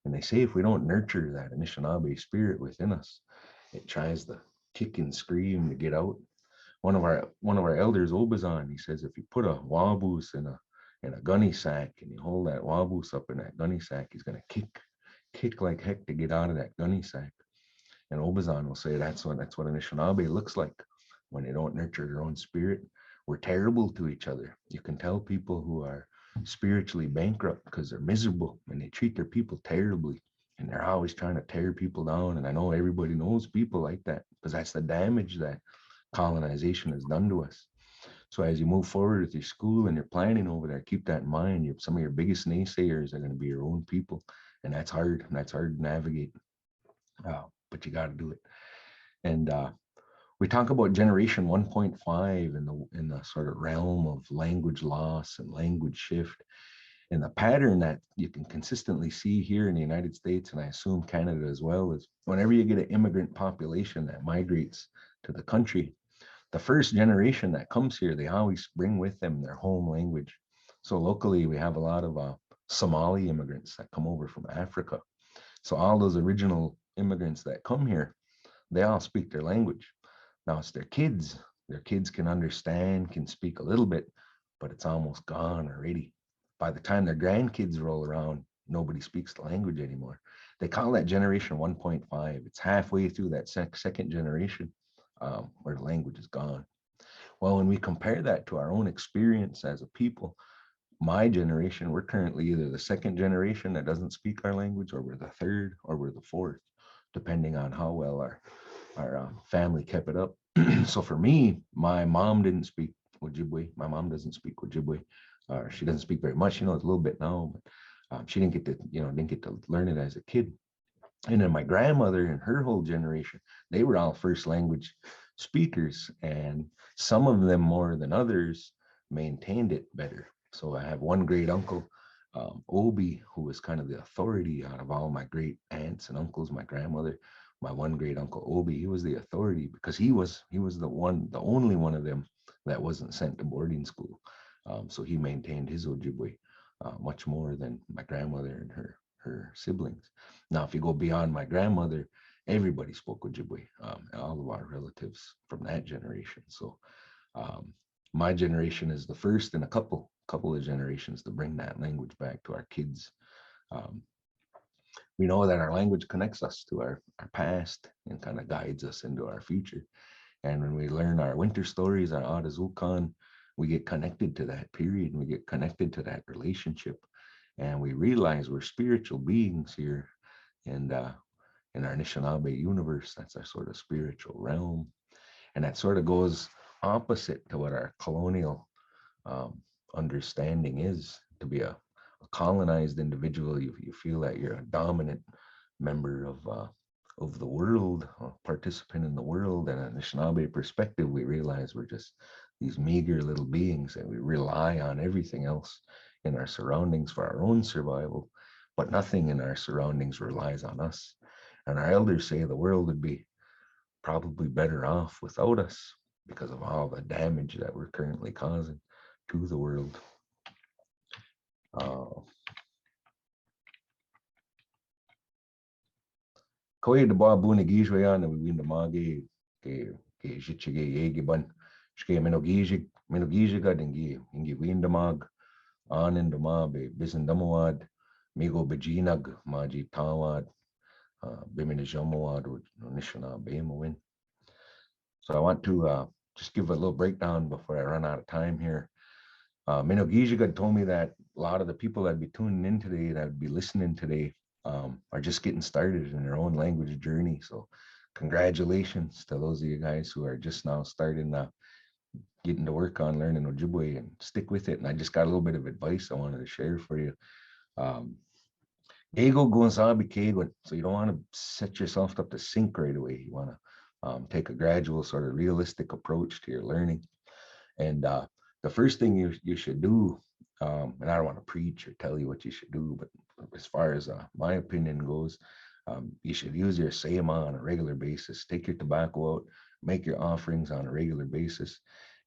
S2: And they say if we don't nurture that Anishinaabe spirit within us, it tries to kick and scream to get out. One of our elders, Obazan, he says if you put a waboose in a gunny sack and you hold that waboose up in that gunny sack, he's gonna kick like heck to get out of that gunny sack. And Obazan will say that's what Anishinaabe looks like when they don't nurture their own spirit. We're terrible to each other. You can tell people who are spiritually bankrupt because they're miserable and they treat their people terribly. And they're always trying to tear people down. And I know everybody knows people like that because that's the damage that colonization has done to us. So as you move forward with your school and your planning over there, keep that in mind. Some of your biggest naysayers are going to be your own people. And that's hard. And that's hard to navigate. But you got to do it. And we talk about generation 1.5 in the sort of realm of language loss and language shift. And the pattern that you can consistently see here in the United States, and I assume Canada as well, is whenever you get an immigrant population that migrates to the country, the first generation that comes here, they always bring with them their home language. So locally, we have a lot of Somali immigrants that come over from Africa. So all those original immigrants that come here, they all speak their language. Now it's their kids. Their kids can understand, can speak a little bit, but it's almost gone already. By the time their grandkids roll around, nobody speaks the language anymore. They call that generation 1.5. It's halfway through that second generation where the language is gone. Well, when we compare that to our own experience as a people, my generation, we're currently either the second generation that doesn't speak our language, or we're the third, or we're the fourth, depending on how well our family kept it up. So for me, my mom didn't speak Ojibwe. My mom doesn't speak Ojibwe. She doesn't speak very much. She knows a little bit now, but she didn't get to learn it as a kid. And then my grandmother and her whole generation, they were all first language speakers, and some of them more than others maintained it better. So I have one great uncle, Obi, who was kind of the authority out of all my great aunts and uncles. My grandmother, my one great uncle Obi, he was the authority because he was the only one of them that wasn't sent to boarding school. So he maintained his Ojibwe much more than my grandmother and her siblings. Now, if you go beyond my grandmother, everybody spoke Ojibwe, all of our relatives from that generation. So my generation is the first in a couple of generations to bring that language back to our kids. We know that our language connects us to our past and kind of guides us into our future. And when we learn our winter stories, our Adazukan, we get connected to that period and we get connected to that relationship. And we realize we're spiritual beings here in our Anishinaabe universe. That's our sort of spiritual realm. And that sort of goes opposite to what our colonial understanding is. To be a colonized individual, you feel that you're a dominant member of the world, a participant in the world. And an Anishinaabe perspective, we realize we're just these meager little beings and we rely on everything else in our surroundings for our own survival, but nothing in our surroundings relies on us. And our elders say the world would be probably better off without us because of all the damage that we're currently causing to the world. Kwe de ba buna Giizhik na Miinwaa ke Giizhik Kwe ban shke Giizhik dingi Miinwaa Anishinaabemowin Bisindamawad Migo Bkejwanong Maji Tawad Bkejwanong Anishinaabemowin. So I want to just give a little breakdown before I run out of time here. Giizhik told me that a lot of the people that'd be tuning in today, that would be listening today, are just getting started in their own language journey. So congratulations to those of you guys who are just now starting getting to work on learning Ojibwe, and stick with it. And I just got a little bit of advice I wanted to share for you. Ego Gonzabi Kegwan. So you don't want to set yourself up to sink right away. You want to take a gradual sort of realistic approach to your learning. And the first thing you should do, and I don't want to preach or tell you what you should do, but as far as my opinion goes, you should use your Sayama on a regular basis. Take your tobacco out, make your offerings on a regular basis,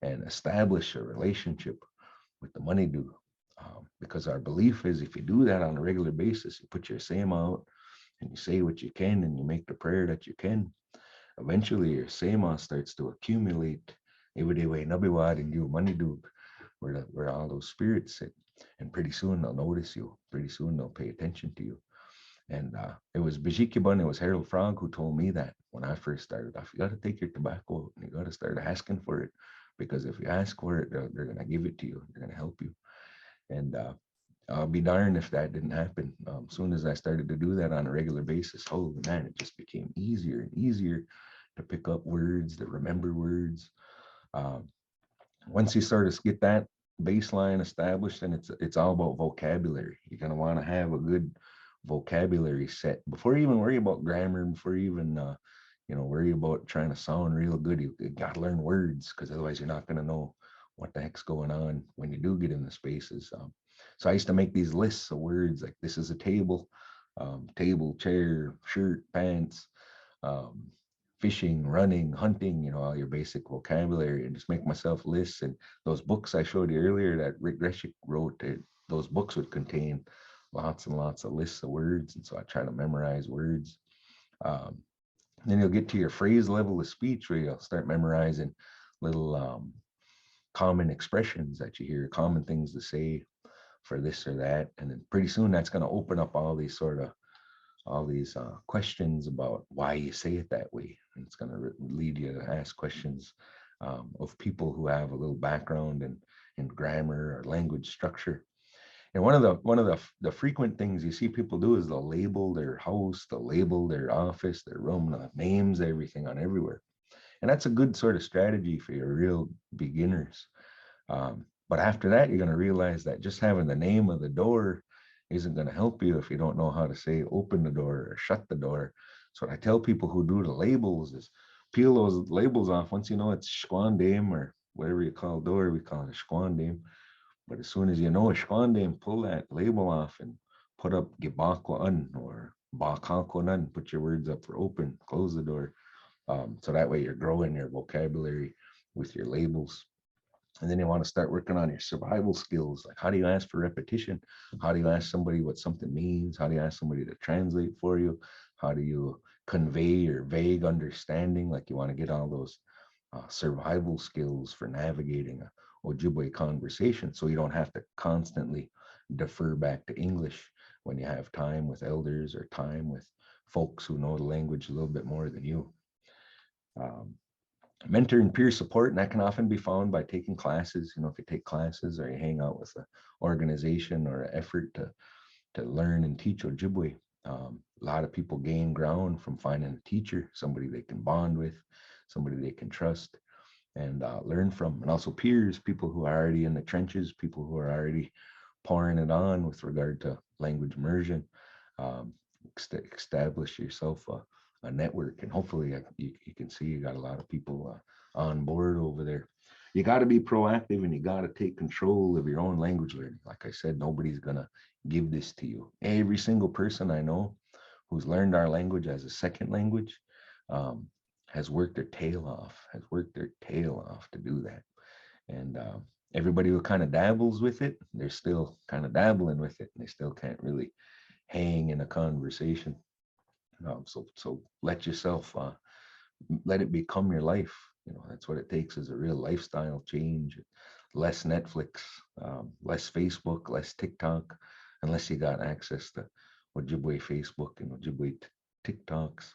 S2: and establish a relationship with the money due. Because our belief is if you do that on a regular basis, you put your same out and you say what you can and you make the prayer that you can, eventually your sema starts to accumulate where all those spirits sit. And pretty soon they'll notice you. Pretty soon they'll pay attention to you. And it was Bkejwanong, it was Harold Frog who told me that when I first started off. You got to take your tobacco out and you got to start asking for it. Because if you ask for it, they're going to give it to you. They're going to help you. And I'll be darned if that didn't happen. As soon as I started to do that on a regular basis, holy man, it just became easier and easier to pick up words, to remember words. Once you start to get that baseline established, and it's all about vocabulary. You're going to want to have a good vocabulary set before you even worry about grammar, before you even worry about trying to sound real good. You got to learn words, because otherwise you're not going to know what the heck's going on when you do get in the spaces. So I used to make these lists of words like this is a table, table, chair, shirt, pants, fishing, running, hunting, all your basic vocabulary, and just make myself lists. And those books I showed you earlier that Rick Greshik wrote, those books would contain lots and lots of lists of words. And so I try to memorize words. Then you'll get to your phrase level of speech where you'll start memorizing little common expressions that you hear, common things to say for this or that. And then pretty soon that's going to open up all these questions about why you say it that way. And it's going to lead you to ask questions of people who have a little background in grammar or language structure. And one of the frequent things you see people do is they'll label their house, they'll label their office, their room, the names, everything on everywhere. And that's a good sort of strategy for your real beginners. But after that, you're going to realize that just having the name of the door isn't going to help you if you don't know how to say open the door or shut the door. So what I tell people who do the labels is peel those labels off. Once you know it's Shquandame or whatever you call door, we call it a Shquandame. But as soon as you know a Shquandame, pull that label off and put up Gibakwan or Bakakonan, put your words up for open, close the door. So that way you're growing your vocabulary with your labels. And then you want to start working on your survival skills. Like, how do you ask for repetition? How do you ask somebody what something means? How do you ask somebody to translate for you? How do you convey your vague understanding? Like, you want to get all those survival skills for navigating a Ojibwe conversation, so you don't have to constantly defer back to English when you have time with elders or time with folks who know the language a little bit more than you. Mentor and peer support, and that can often be found by taking classes. If you take classes or you hang out with an organization or an effort to learn and teach Ojibwe, a lot of people gain ground from finding a teacher, somebody they can bond with, somebody they can trust and learn from. And also peers, people who are already in the trenches, people who are already pouring it on with regard to language immersion. Establish yourself a network, and hopefully you can see you got a lot of people on board over there. You got to be proactive and you got to take control of your own language learning. Like I said, nobody's going to give this to you. Every single person I know who's learned our language as a second language has worked their tail off to do that. And everybody who kind of dabbles with it, they're still kind of dabbling with it, and they still can't really hang in a conversation. So let yourself, let it become your life. That's what it takes, is a real lifestyle change. Less Netflix, less Facebook, less TikTok, unless you got access to Ojibwe Facebook and Ojibwe TikToks.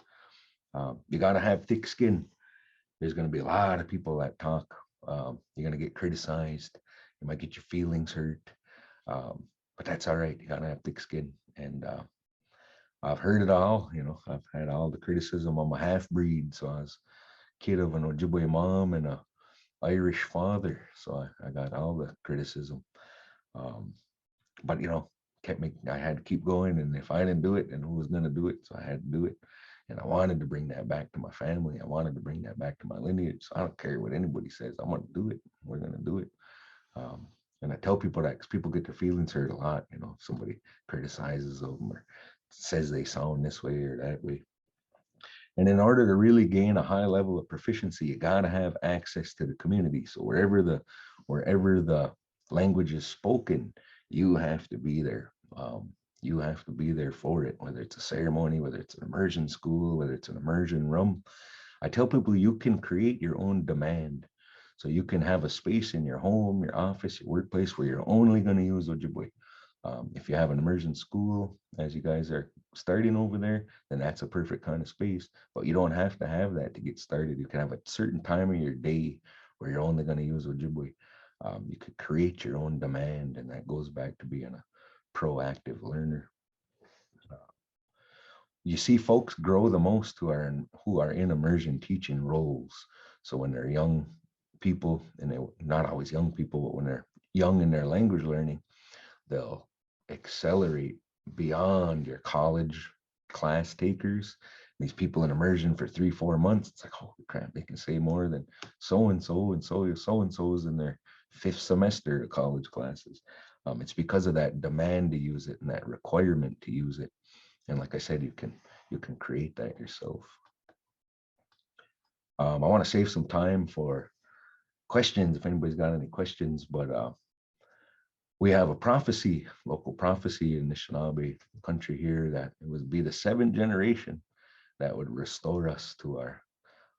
S2: You got to have thick skin. There's going to be a lot of people that talk. You're going to get criticized. You might get your feelings hurt. But that's all right. You got to have thick skin. And I've heard it all. I've had all the criticism. I'm a half-breed. So I was a kid of an Ojibwe mom and a Irish father. So I got all the criticism. But I had to keep going. And if I didn't do it, then who was going to do it? So I had to do it. And I wanted to bring that back to my family. I wanted to bring that back to my lineage. So I don't care what anybody says. I want to do it. We're going to do it. And I tell people that because people get their feelings hurt a lot. If somebody criticizes them or says they sound this way or that way. And in order to really gain a high level of proficiency, you got to have access to the community. So wherever the language is spoken, you have to be there. You have to be there for it, whether it's a ceremony, whether it's an immersion school, whether it's an immersion room. I tell people you can create your own demand. So you can have a space in your home, your office, your workplace where you're only going to use Ojibwe. If you have an immersion school, as you guys are starting over there, then that's a perfect kind of space. But you don't have to have that to get started. You can have a certain time of your day where you're only going to use Ojibwe. You could create your own demand, and that goes back to being a proactive learner. You see folks grow the most who are in immersion teaching roles. So when they're young people, and they're not always young people, but when they're young in their language learning, they'll accelerate beyond your college class takers. These people in immersion for 3-4 months, it's like, holy crap, they can say more than so and so and so is in their 5th semester of college classes. It's because of that demand to use it and that requirement to use it. And like I said, you can create that yourself. I want to save some time for questions if anybody's got any questions, but we have a prophecy, local prophecy in Anishinaabe country here, that it would be the 7th generation that would restore us to our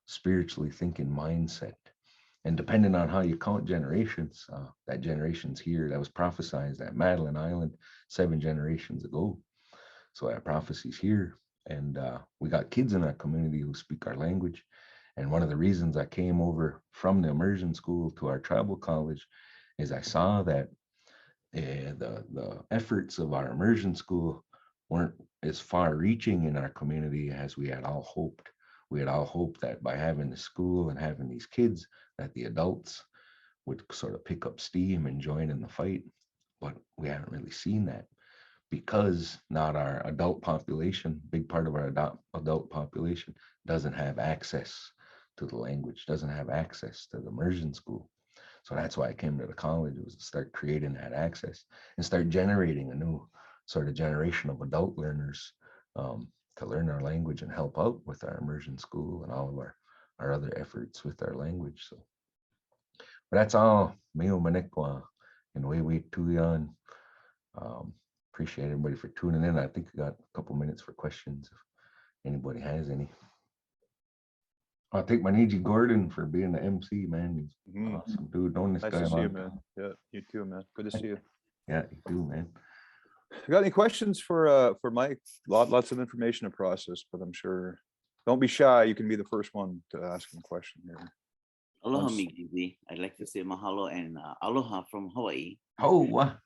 S2: spiritually thinking mindset. And depending on how you count generations, that generation's here, that was prophesied at Madeline Island 7 generations ago. So that prophecy's here. And we got kids in our community who speak our language. And one of the reasons I came over from the immersion school to our tribal college is I saw that the efforts of our immersion school weren't as far reaching in our community as we had all hoped. We had all hoped that by having the school and having these kids, that the adults would sort of pick up steam and join in the fight. But we haven't really seen that, because not our adult population, big part of our adult population doesn't have access to the language, doesn't have access to the immersion school. So that's why I came to the college, was to start creating that access and start generating a new sort of generation of adult learners to learn our language and help out with our immersion school and all of our other efforts with our language. So, but that's all. Miinwaa and Way Tuyan. Appreciate everybody for tuning in. I think we got a couple minutes for questions if anybody has any. I thank Maniji Gordon for being the MC, man. He's awesome dude. Knowing this
S1: Nice
S2: guy
S1: to
S2: a
S1: see you,
S2: long
S1: man.
S2: time.
S1: Yeah, you too, man. Good to see you.
S2: Yeah, you do, man.
S1: Got any questions for Mike? Lots of information to process, but I'm sure, don't be shy. You can be the first one to ask him a question here.
S3: Aloha,
S1: Once-
S3: Migizi. I'd like to say mahalo and aloha from Hawaii.
S2: Oh, what?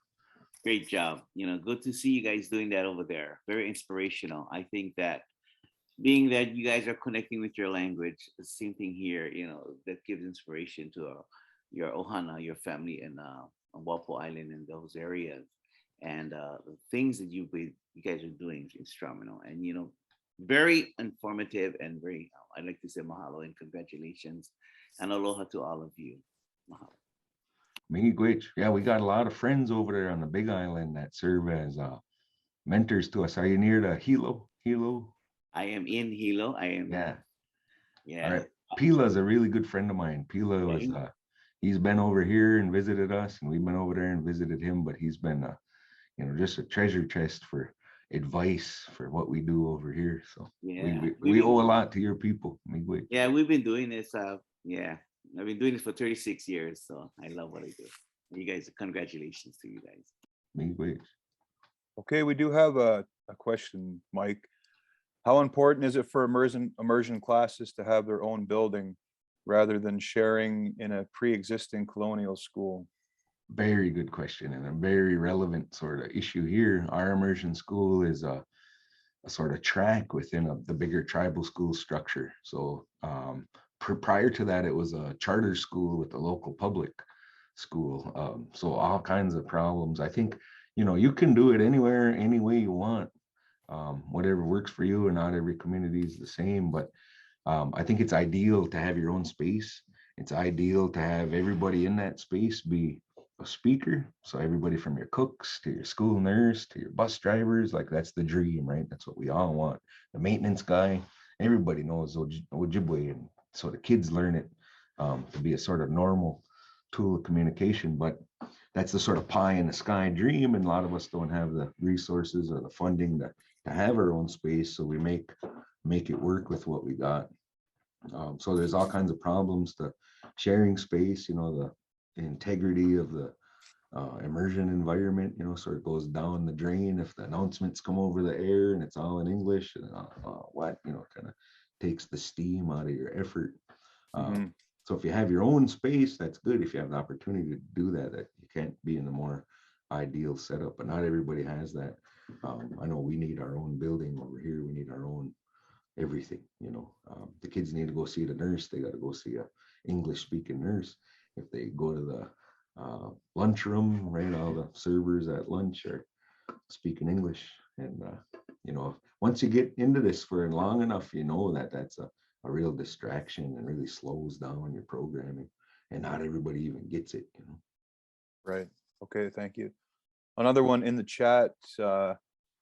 S3: Great job. Good to see you guys doing that over there. Very inspirational. I think that being that you guys are connecting with your language, the same thing here, that gives inspiration to your ohana, your family in on Walpole Island and those areas. And the things that you guys are doing is instrumental and, very informative and very, I'd like to say mahalo and congratulations and aloha to all of you. Mahalo.
S2: Miigwech. Yeah, we got a lot of friends over there on the Big Island that serve as mentors to us. Are you near the Hilo?
S3: I am in Hilo. I am.
S2: Yeah.
S3: Yeah.
S2: All right. Pila is a really good friend of mine. Pila was he's been over here and visited us, and we've been over there and visited him, but he's been just a treasure chest for advice for what we do over here. So
S3: Yeah.
S2: we owe a lot to your people. Miigwech.
S3: Yeah, we've been doing this. Yeah, I've been doing this for 36 years, so I love what I do. You guys, congratulations to you guys.
S2: Miigwech.
S1: Okay, we do have a question, Mike. How important is it for immersion classes to have their own building rather than sharing in a pre-existing colonial school?
S2: Very good question, and a very relevant sort of issue here. Our immersion school is a sort of track within the bigger tribal school structure. So prior to that, it was a charter school with a local public school. So all kinds of problems. I think, you can do it anywhere, any way you want, whatever works for you, and not every community is the same. But I think it's ideal to have your own space. It's ideal to have everybody in that space be a speaker. So everybody from your cooks to your school nurse to your bus drivers, like that's the dream, right? That's what we all want. The maintenance guy, everybody knows Ojibwe, and so the kids learn it to be a sort of normal tool of communication, but that's the sort of pie in the sky dream, and a lot of us don't have the resources or the funding to have our own space, so we make it work with what we got. So there's all kinds of problems to sharing space, you know, the integrity of the immersion environment, you know, sort of goes down the drain if the announcements come over the air and it's all in English, and what, you know, kind of takes the steam out of your effort.
S1: Mhm.
S2: So if you have your own space, that's good. If you have the opportunity to do that, that you can't be in the more ideal setup, but not everybody has that. I know we need our own building over here. We need our own everything, you know. The kids need to go see the nurse. They got to go see a English speaking nurse. If they go to the lunchroom, right, all the servers at lunch are speaking English. And you know, once you get into this for long enough, you know that that's a real distraction and really slows down your programming, and not everybody even gets it, you know.
S1: Right. Okay, thank you. Another one in the chat.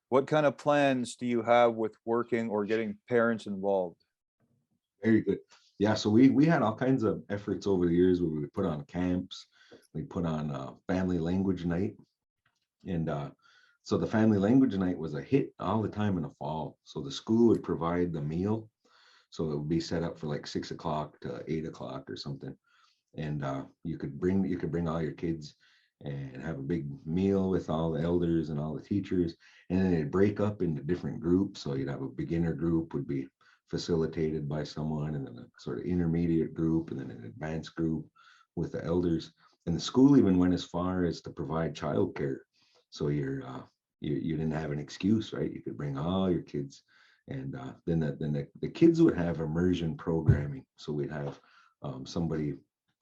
S1: What kind of plans do you have with working or getting parents involved?
S2: Very good. Yeah, so we had all kinds of efforts over the years where we would put on camps, we put on family language night, and so the family language night was a hit all the time in the fall. So the school would provide the meal, so it would be set up for like 6 o'clock to 8 o'clock or something, and you could bring all your kids and have a big meal with all the elders and all the teachers, and then it'd break up into different groups. So you'd have a beginner group would be facilitated by someone, and then a sort of intermediate group, and then an advanced group with the elders. And the school even went as far as to provide childcare, so you didn't have an excuse, right? You could bring all your kids, and then the kids would have immersion programming. So we'd have somebody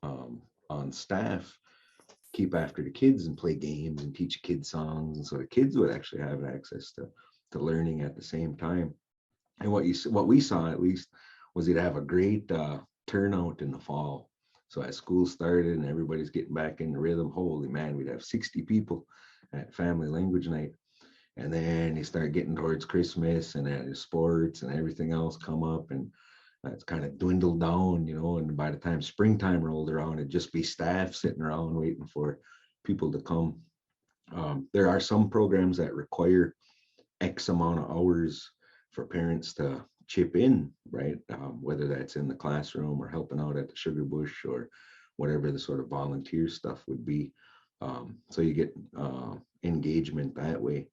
S2: on staff keep after the kids and play games and teach kids songs, and so the kids would actually have access to learning at the same time. And what we saw, at least, was you'd have a great turnout in the fall. So as school started and everybody's getting back in the rhythm, holy man, we'd have 60 people at family language night. And then you start getting towards Christmas, and then sports and everything else come up, and it's kind of dwindled down, you know. And by the time springtime rolled around, it'd just be staff sitting around waiting for people to come. There are some programs that require X amount of hours for parents to chip in, right? Whether that's in the classroom or helping out at the sugar bush or whatever the sort of volunteer stuff would be. So you get engagement that way.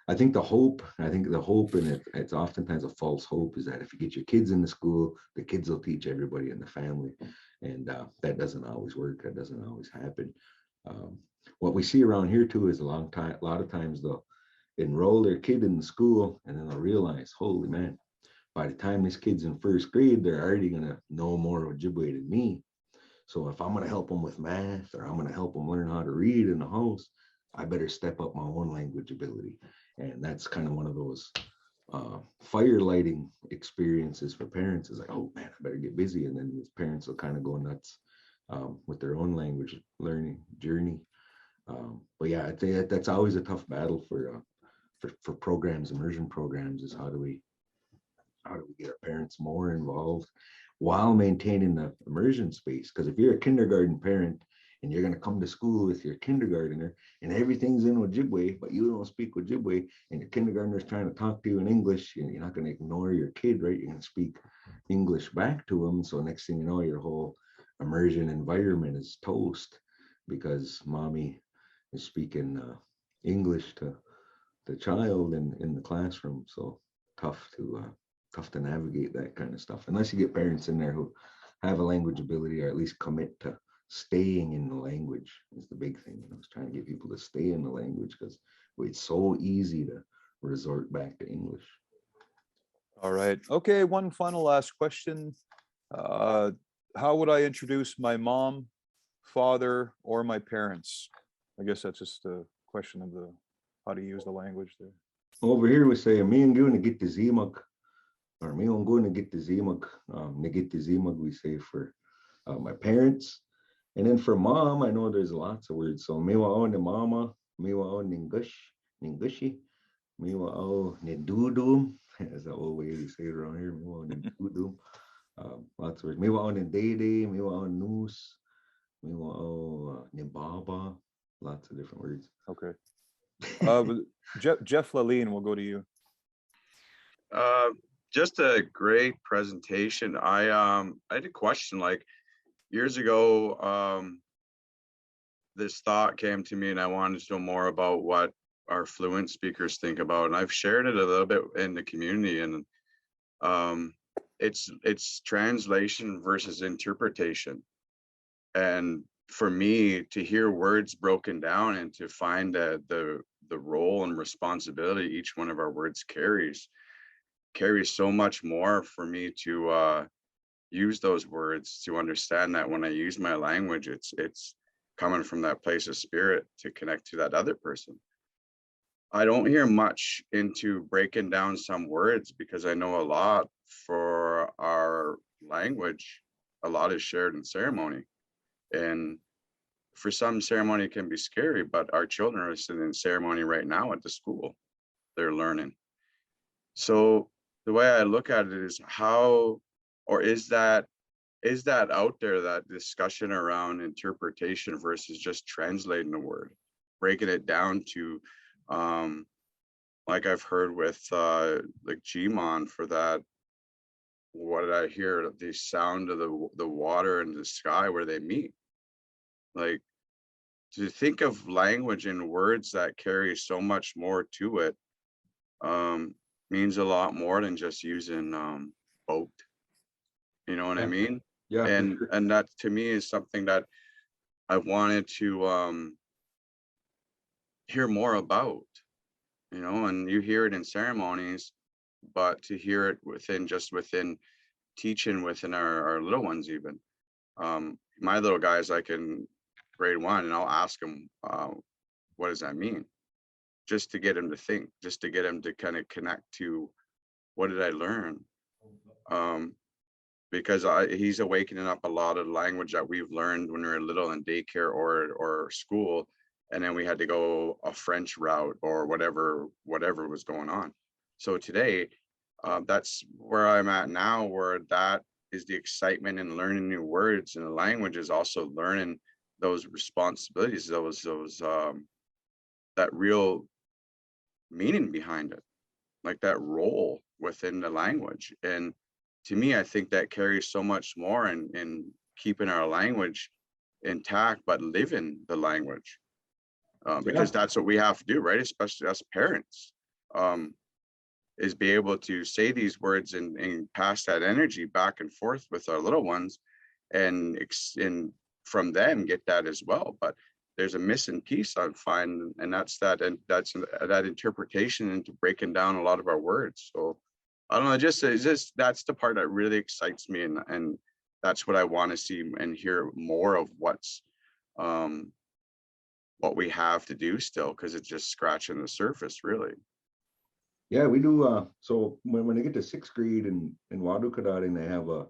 S2: I think the hope, and it's oftentimes a false hope, is that if you get your kids in the school, the kids will teach everybody in the family. And that doesn't always work. That doesn't always happen. What we see around here too is a lot of times they'll enroll their kid in the school, and then they'll realize, holy man, by the time this kid's in first grade, they're already gonna know more Ojibwe than me. So if I'm gonna help them with math, or I'm gonna help them learn how to read in the house, I better step up my own language ability. And that's kind of one of those fire lighting experiences for parents. Is like, oh man, I better get busy. And then these parents will kind of go nuts with their own language learning journey. But yeah, I'd say that's always a tough battle for programs, immersion programs, is how do we get our parents more involved while maintaining the immersion space? Because if you're a kindergarten parent and you're going to come to school with your kindergartner and everything's in Ojibwe, but you don't speak Ojibwe, and your kindergartner's trying to talk to you in English, you're not going to ignore your kid, right? You're going to speak English back to them. So next thing you know, your whole immersion environment is toast because mommy is speaking English to the child in the classroom. So tough to navigate that kind of stuff, unless you get parents in there who have a language ability, or at least commit to staying in the language is the big thing. I was trying to get people to stay in the language because it's so easy to resort back to English.
S1: All right. Okay, one final last question. How would I introduce my mom, father, or my parents? I guess that's just a question of how to use the language there.
S2: Over here we say, me and going to get the Zimag, or me and going to get the Zimag. We say for my parents. And then for mom, I know there's lots of words. So Miinwaa ni mama, Miinwaa ningushi, Miinwaa ni dudum. That's the old way we say it around here. Miinwaa ni dudum. Lots of words. Miinwaa ni dede, Miinwaa noose, Miinwaa, Nibaba, lots of different words.
S1: Okay. Jeff Laline, we'll go to you.
S4: Just a great presentation. I had a question. Like years ago, this thought came to me, and I wanted to know more about what our fluent speakers think about. And I've shared it a little bit in the community, and it's translation versus interpretation. And for me to hear words broken down and to find the role and responsibility each one of our words carries so much more for me to use those words, to understand that when I use my language, it's coming from that place of spirit to connect to that other person. I don't hear much into breaking down some words because I know a lot for our language. A lot is shared in ceremony, and for some, ceremony can be scary, but our children are sitting in ceremony right now at the school. They're learning. So the way I look at it is how, or is that out there, that discussion around interpretation versus just translating the word, breaking it down to, like I've heard with like Gmon for that, what did I hear? The sound of the water and the sky where they meet. Like, to think of language in words that carry so much more to it means a lot more than just using boat. You know what I mean?
S2: Yeah.
S4: And that to me is something that I wanted to hear more about, you know, and you hear it in ceremonies, but to hear it within teaching within our little ones even. My little guys, like in grade 1, and I'll ask them, what does that mean? Just to get him to think, just to get him to kind of connect to, what did I learn? Because he's awakening up a lot of language that we've learned when we were little in daycare or school, and then we had to go a French route or whatever was going on. So today, that's where I'm at now, where that is the excitement in learning new words, and the language is also learning those responsibilities, those that real meaning behind it, like that role within the language. And to me, I think that carries so much more in keeping our language intact, but living the language, because that's what we have to do, right? Especially as parents, is be able to say these words and pass that energy back and forth with our little ones, and from them get that as well. But there's a missing piece I find, and that's that interpretation into breaking down a lot of our words. So I don't know, it's just that's the part that really excites me, and that's what I want to see and hear more of, what's what we have to do still, because it's just scratching the surface, really.
S2: Yeah, we do. So when they get to 6th grade in Wadukadari, they have a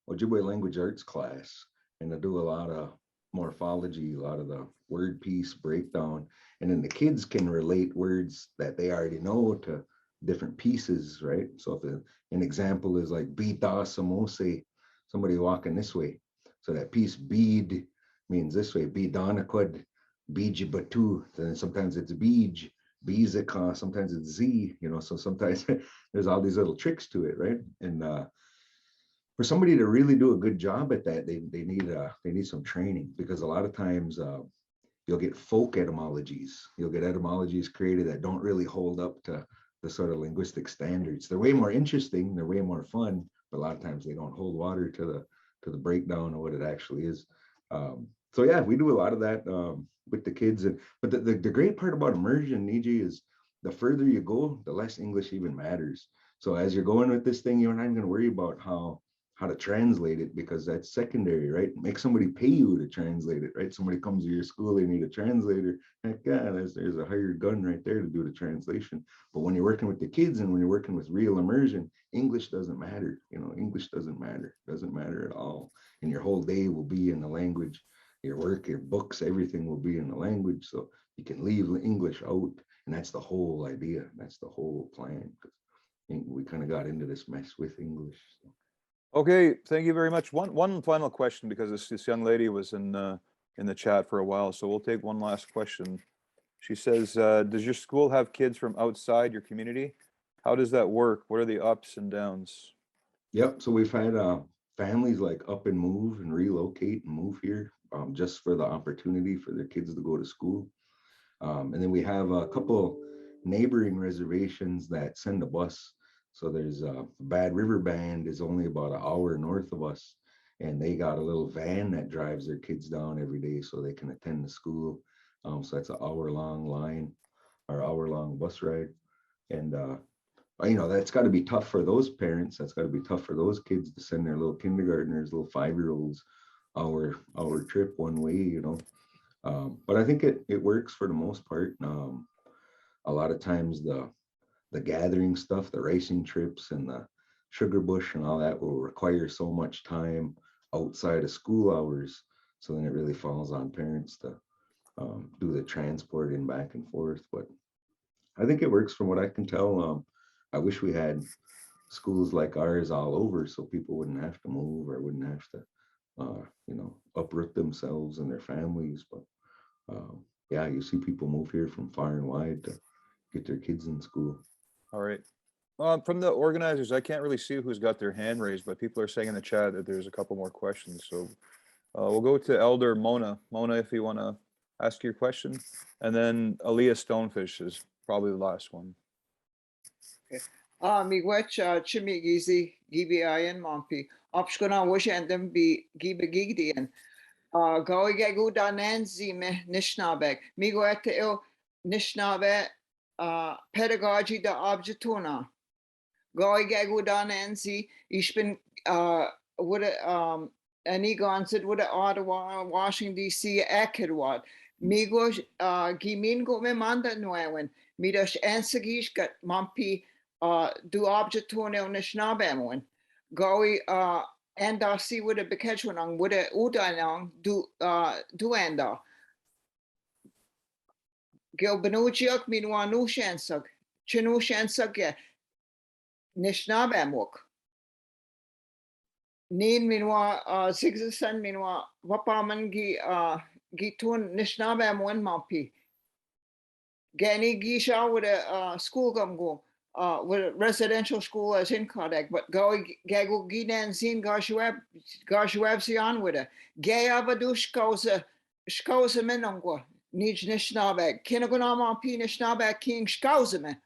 S2: Ojibwe language arts class, and they do a lot of morphology, a lot of the word piece breakdown, and then the kids can relate words that they already know to different pieces, right? So if an example is like "bida samose," somebody walking this way, so that piece "bead" means this way, "bidanakud," "bijibatu," then sometimes it's "beej." Bizika, sometimes it's Z, you know, so sometimes there's all these little tricks to it, right? And for somebody to really do a good job at that, they need some training, because a lot of times you'll get folk etymologies. You'll get etymologies created that don't really hold up to the sort of linguistic standards. They're way more interesting, they're way more fun, but a lot of times they don't hold water to the breakdown of what it actually is. So yeah, we do a lot of that with the kids. But the great part about immersion, Niji, is the further you go, the less English even matters. So as you're going with this thing, you're not even going to worry about how to translate it, because that's secondary, right? Make somebody pay you to translate it, right? Somebody comes to your school, they need a translator. Heck yeah, there's a hired gun right there to do the translation. But when you're working with the kids and when you're working with real immersion, English doesn't matter. You know, English doesn't matter at all. And your whole day will be in the language. Your work, your books, everything will be in the language. So you can leave English out. And that's the whole idea. That's the whole plan. We kind of got into this mess with English. So.
S1: Okay, thank you very much. One final question, because this young lady was in in the chat for a while, so we'll take one last question. She says, does your school have kids from outside your community? How does that work? What are the ups and downs?
S2: Yep. So we've had families like up and move and relocate and move here just for the opportunity for their kids to go to school. And then we have a couple neighboring reservations that send a bus. So there's Bad River Band is only about an hour north of us, and they got a little van that drives their kids down every day so they can attend the school. So that's an hour-long line or hour-long bus ride. And you know, that's got to be tough for those parents. That's got to be tough for those kids to send their little kindergartners, little 5-year-olds, hour trip one way, you know. But I think it works for the most part. A lot of times the gathering stuff, the racing trips and the sugar bush and all that will require so much time outside of school hours. So then it really falls on parents to do the transporting back and forth. But I think it works from what I can tell. I wish we had schools like ours all over so people wouldn't have to move or wouldn't have to, you know, uproot themselves and their families. But yeah, you see people move here from far and wide to get their kids in school.
S1: All right. From the organizers, I can't really see who's got their hand raised, but people are saying in the chat that there's a couple more questions. So we'll go to Elder Mona. Mona, if you want to ask your question. And then Aaliyah Stonefish is probably the last one.
S5: Miigwech Migizi Giibi Mompi. Opshkona wish and them be Giiba Go Gegu Dananzi me Nishnaabe. Miigwete il Nishnaabe pedagogy da Objectuna. Go Gegu Dananzi. Ich bin would Anigonsid would Ottawa, Washington DC, Ekedwad. Migo Gimingo me manda Mnoyaawin. Midosh Ansagish got Mompi. Do Objectuna Anishinaabemowin. Goi enda with a Bkejwanong with a Udanong do enda. Gil Benujiak Miinwaa nu shansug. Chinu shansug ye Anishinaabemowin. Nin Miinwaa Zigzasan Miinwaa Wapaman Gitun Anishinaabemowin Mompi. Gani Gisha with a school go. With a residential school as in Kodak, but go gago ginan zin garshuab zion with a gay abadush koza menongwa nij nishnabag kinagonama p nishnabag king skauze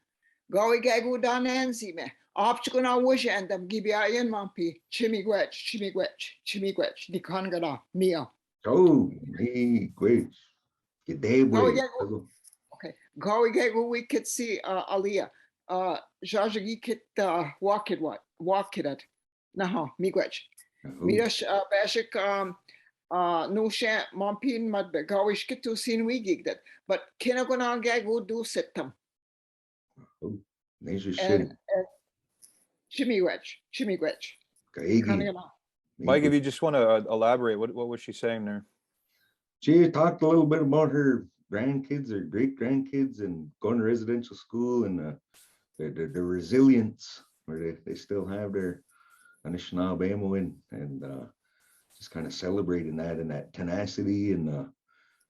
S5: go gago dananzi me opchukuna wish and them gibiayan mampi chimigwech nikangada mia.
S2: Oh, me great. Good day, boy.
S5: Okay, go gago we could see Aliyah. Giizhik Kwe walk it. Naha, miigwech. Midash bashik no shan mompin mudbe gawish kitu sin we gig that. But kinagona gag would do sit them. And chimigwech.
S1: Mike, if you just want to elaborate, what was she saying there?
S2: She talked a little bit about her grandkids or great grandkids and going to residential school and the resilience where they still have their Anishinaabemowin and just kind of celebrating that and that tenacity and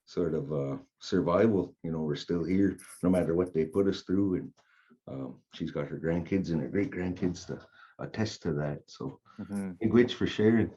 S2: sort of survival. You know, we're still here no matter what they put us through, and she's got her grandkids and her great grandkids to attest to that. So, big wish for sharing.